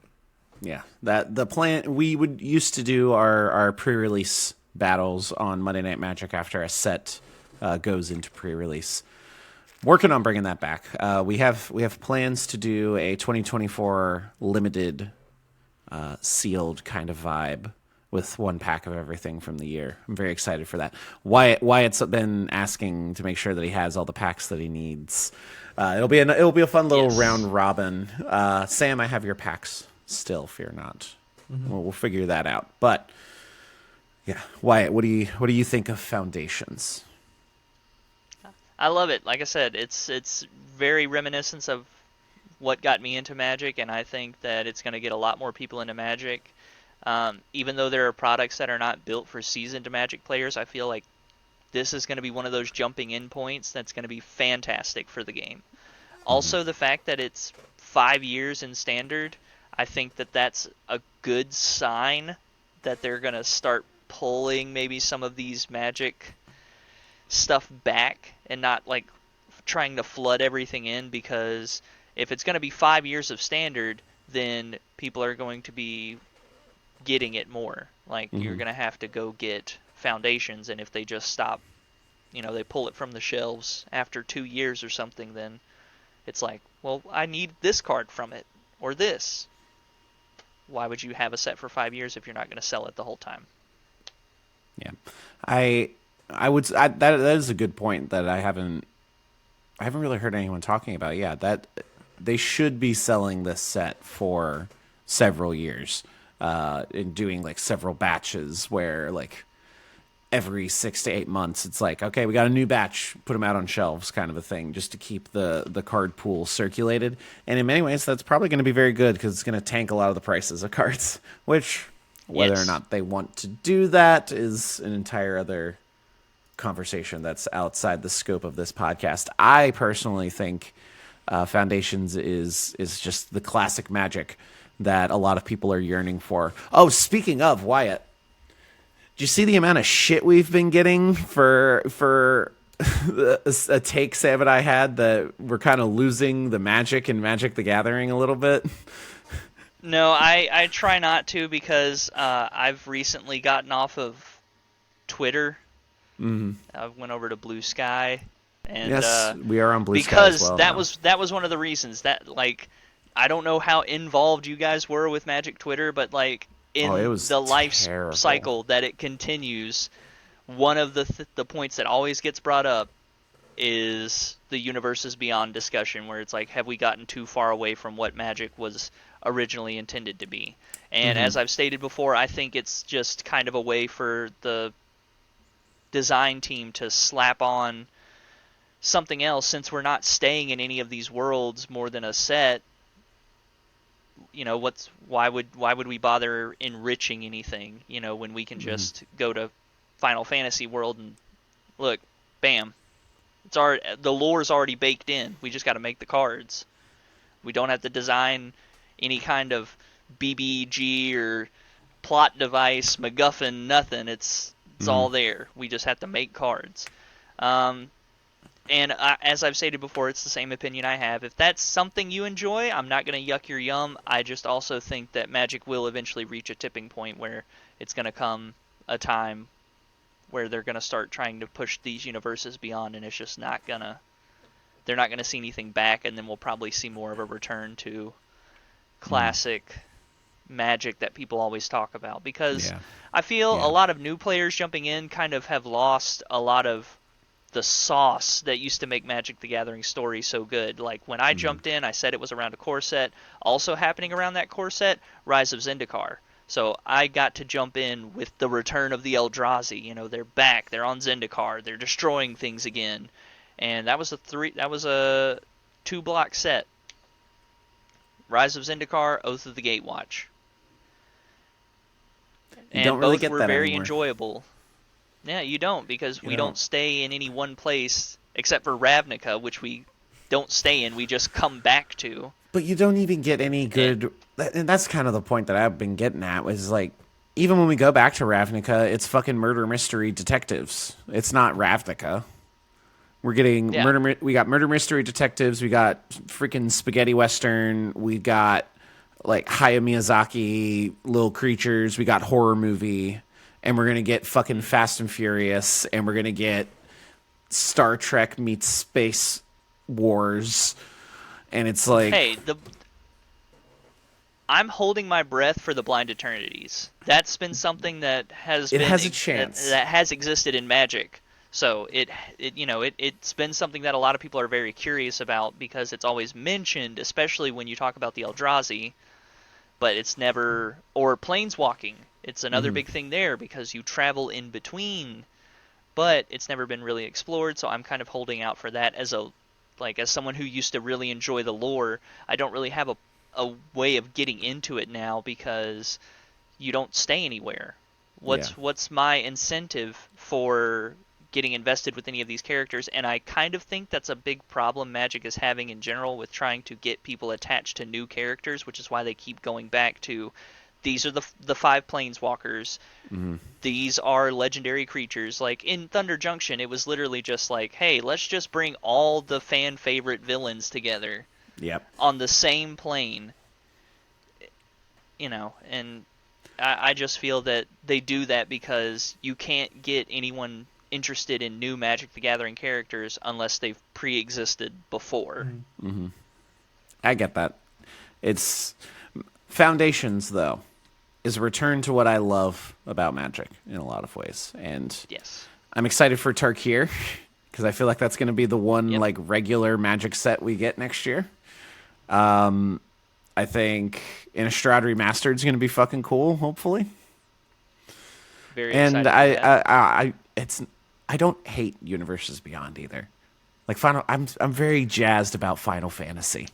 Yeah, that the plan we would used to do our pre-release battles on Monday Night Magic after a set goes into pre-release. Working on bringing that back. We have plans to do a 2024 limited sealed kind of vibe with one pack of everything from the year. I'm very excited for that. Wyatt's been asking to make sure that he has all the packs that he needs. It'll be a fun little round robin. Sam, I have your packs still. Fear not. Mm-hmm. We'll figure that out. But yeah, Wyatt, what do you think of Foundations? I love it. Like I said, it's very reminiscent of what got me into Magic, and I think that it's going to get a lot more people into Magic. Even though there are products that are not built for seasoned Magic players, I feel like this is going to be one of those jumping in points that's going to be fantastic for the game. Also, the fact that it's 5 years in Standard, I think that that's a good sign that they're going to start pulling maybe some of these Magic stuff back and not like trying to flood everything in, because if it's going to be 5 years of Standard, then people are going to be getting it more. Like, you're going to have to go get Foundations, and if they just stop, they pull it from the shelves after 2 years or something, then it's like, well, I need this card from it, or this. Why would you have a set for 5 years if you're not going to sell it the whole time? Yeah, that is a good point that I haven't really heard anyone talking about. Yeah, that they should be selling this set for several years, and doing like several batches where like every 6 to 8 months it's like, okay, we got a new batch, put them out on shelves, kind of a thing, just to keep the card pool circulated. And in many ways, that's probably going to be very good because it's going to tank a lot of the prices of cards. Which, whether or not they want to do that is an entire other conversation that's outside the scope of this podcast. I personally think Foundations is just the classic Magic that a lot of people are yearning for. Oh, speaking of, Wyatt, do you see the amount of shit we've been getting for a take Sam and I had that we're kind of losing the magic in Magic the Gathering a little bit? No, I try not to, because I've recently gotten off of Twitter. Mm-hmm. I went over to Blue Sky, and yes, we are on Blue Sky because as well that was one of the reasons that, like, I don't know how involved you guys were with Magic Twitter, but like in the life cycle that it continues, one of the points that always gets brought up is the Universes Beyond discussion, where it's like, have we gotten too far away from what Magic was originally intended to be? And as I've stated before, I think it's just kind of a way for the design team to slap on something else, since we're not staying in any of these worlds more than a set. Why would we bother enriching anything, when we can just go to Final Fantasy World and look, bam, the lore's already baked in. We just got to make the cards. We don't have to design any kind of BBG or plot device, MacGuffin, nothing. It's all there. We just have to make cards. And as I've stated before, it's the same opinion I have. If that's something you enjoy, I'm not going to yuck your yum. I just also think that Magic will eventually reach a tipping point where it's going to come a time where they're going to start trying to push these universes beyond, and it's just not going to... They're not going to see anything back, and then we'll probably see more of a return to classic Magic that people always talk about. Because I feel a lot of new players jumping in kind of have lost a lot of the sauce that used to make Magic the Gathering story so good. Like, when I jumped in, I said it was around a core set. Also happening around that core set, Rise of Zendikar. So I got to jump in with the return of the Eldrazi. They're back. They're on Zendikar. They're destroying things again. And that was a 2-block set. Rise of Zendikar, Oath of the Gatewatch. You don't really both get were that very anymore. enjoyable. Yeah, you don't, because You we don't. don't stay in any one place except for Ravnica, which we don't stay in. We just come back to. But you don't even get any good. And that's kind of the point that I've been getting at. Was like, even when we go back to Ravnica, it's fucking murder mystery detectives. It's not Ravnica. We're getting Yeah. We got murder mystery detectives. We got freaking spaghetti western. We got like Hayao Miyazaki little creatures. We got horror movie, and we're gonna get fucking Fast and Furious, and we're gonna get Star Trek meets Space Wars, and it's like, Hey, I'm holding my breath for the Blind Eternities. That's been something that has It been has a chance. that has existed in Magic. So it's been something that a lot of people are very curious about, because it's always mentioned, especially when you talk about the Eldrazi, but it's never, or planeswalking. It's another big thing there, because you travel in between, but it's never been really explored. So I'm kind of holding out for that as someone who used to really enjoy the lore. I don't really have a way of getting into it now, because you don't stay anywhere. What's my incentive for getting invested with any of these characters? And I kind of think that's a big problem Magic is having in general, with trying to get people attached to new characters, which is why they keep going back to, these are the 5 planeswalkers. These are legendary creatures. Like in Thunder Junction, it was literally just like, hey, let's just bring all the fan favorite villains together. Yep. On the same plane. And I just feel that they do that because you can't get anyone interested in new Magic the Gathering characters unless they've pre-existed before. I get that. It's Foundations, though, is a return to what I love about Magic in a lot of ways, and Yes. I'm excited for Tarkir because I feel like that's going to be the one like regular Magic set we get next year. I think Innistrad Remastered is going to be fucking cool, hopefully. Very And excited for that. I don't hate Universes Beyond either. Like I'm very jazzed about Final Fantasy.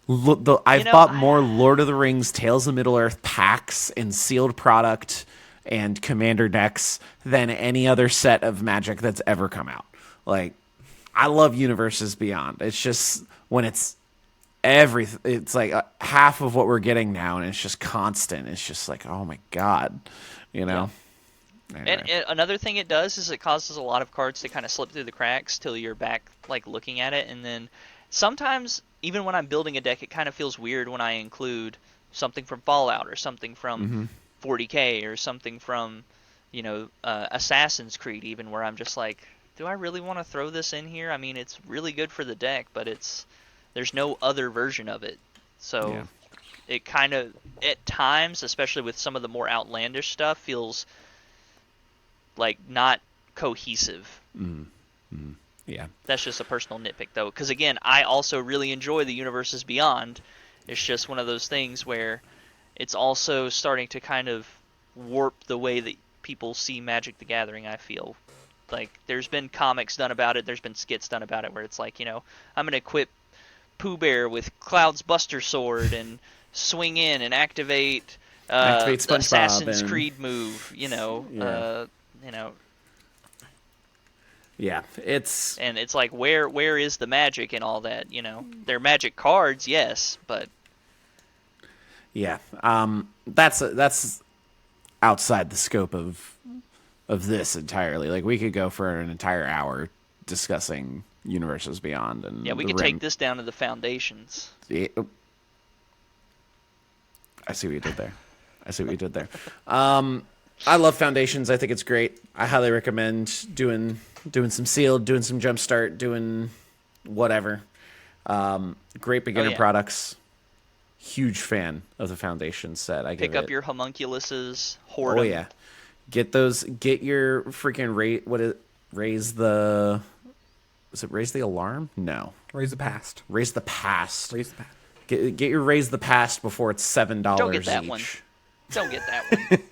I've bought more Lord of the Rings, Tales of Middle-earth packs and sealed product and commander decks than any other set of Magic that's ever come out. Like, I love Universes Beyond. It's just when it's it's like half of what we're getting now, and it's just constant. It's just like, oh my god, Anyway. And another thing it does is it causes a lot of cards to kind of slip through the cracks till you're back like looking at it, and then sometimes even when I'm building a deck, it kind of feels weird when I include something from Fallout or something from 40K or something from Assassin's Creed, even, where I'm just like, do I really want to throw this in here? I mean, it's really good for the deck, but there's no other version of it. So it kind of, at times, especially with some of the more outlandish stuff, feels like not cohesive. Yeah. That's just a personal nitpick, though, because again, I also really enjoy the Universes Beyond. It's just one of those things where it's also starting to kind of warp the way that people see Magic the Gathering, I feel. Like, there's been comics done about it, there's been skits done about it, where it's like, I'm going to equip Pooh Bear with Cloud's Buster Sword and swing in and activate SpongeBob Assassin's and... Creed move, Yeah, it's... And it's like, where is the magic in all that, They're magic cards, yes, but... Yeah, that's outside the scope of this entirely. Like, we could go for an entire hour discussing Universes Beyond. And yeah, we could take this down to the foundations. I see what you did there. I love Foundations. I think it's great. I highly recommend doing some sealed, doing some jumpstart, doing whatever. Great beginner products. Huge fan of the Foundation set. Pick up your homunculuses, hoard them. Oh yeah, get your freaking raise the. Was it Raise the Alarm? No. Raise the Past. Raise the Past. Raise the Past. Get your Raise the Past before it's $7 Don't get that each. one. Don't get that one.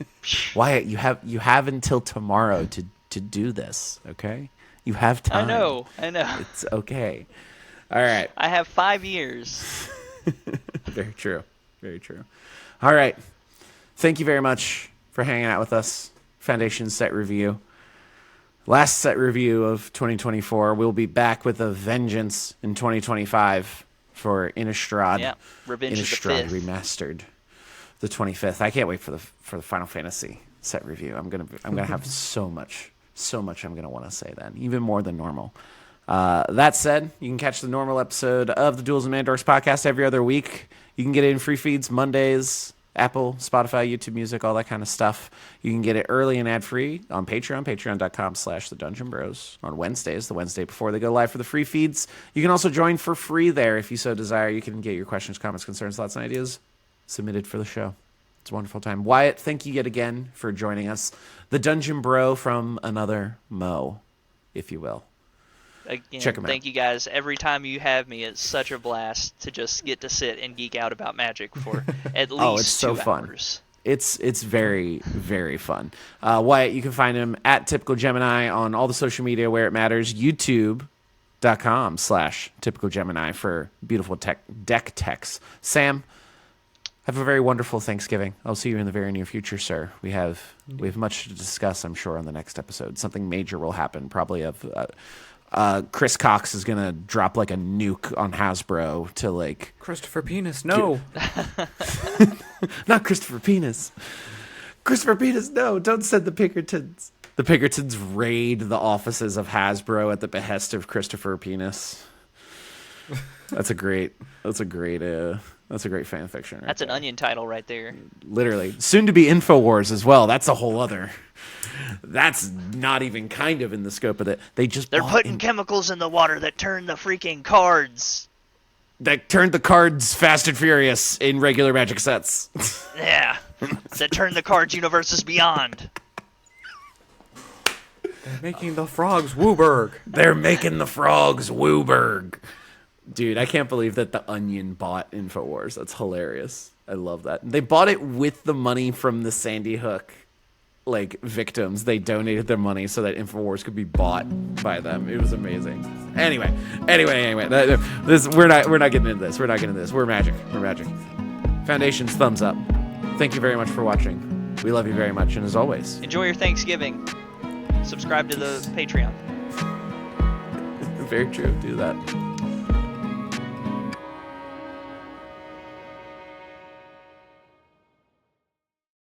Wyatt, you have until tomorrow to do this. Okay, you have time. I know. It's okay. All right. I have 5 years. Very true. Very true. All right. Thank you very much for hanging out with us. Foundation set review. Last set review of 2024. We'll be back with a vengeance in 2025 for Innistrad. Yeah, Revenge of the Innistrad Fifth. Remastered, the 25th. I can't wait for the Final Fantasy set review. I'm gonna have so much I'm gonna want to say then, even more than normal. That said, you can catch the normal episode of the Duels and Mandorks podcast every other week. You can get it in free feeds Mondays, Apple, Spotify, YouTube Music, all that kind of stuff. You can get it early and ad-free on Patreon, patreon.com/thedungeonbros. On Wednesdays, the Wednesday before they go live for the free feeds. You can also join for free there if you so desire. You can get your questions, comments, concerns, thoughts, and ideas submitted for the show. It's a wonderful time. Wyatt, thank you yet again for joining us. The Dungeon Bro from another Mo, if you will. Again, Check 'em out. thank you guys. Every time you have me, it's such a blast to just get to sit and geek out about Magic for at least it's so 2 fun. hours. It's very, very fun. Wyatt, you can find him at TypicalGemini on all the social media where it matters. YouTube.com/TypicalGemini for beautiful deck techs. Sam, have a very wonderful Thanksgiving. I'll see you in the very near future, sir. We have much to discuss, I'm sure, on the next episode. Something major will happen, probably of... Chris Cox is gonna drop like a nuke on Hasbro to like Christopher Penis, no. not Christopher Penis. Christopher Penis, no! Don't send the Pinkertons. The Pinkertons raid the offices of Hasbro at the behest of Christopher Penis. That's a great fan fiction. Right That's an there. Onion title right there. Literally, soon to be InfoWars as well. That's a whole other. That's not even kind of in the scope of it. They're Putting chemicals in the water that turn the freaking cards. that turned the cards Fast and Furious in regular Magic sets. Yeah, that turn the cards universes beyond. They're making the frogs Wooburg. They're making the frogs Wooburg. Dude, I can't believe that the Onion bought InfoWars. That's hilarious. I love that. They bought it with the money from the Sandy Hook victims. They donated their money so that InfoWars could be bought by them. It was amazing. Anyway. We're not getting into this. We're Magic. Foundation's thumbs up. Thank you very much for watching. We love you very much, and as always, Enjoy your Thanksgiving. Subscribe to the Patreon. very true. Do that.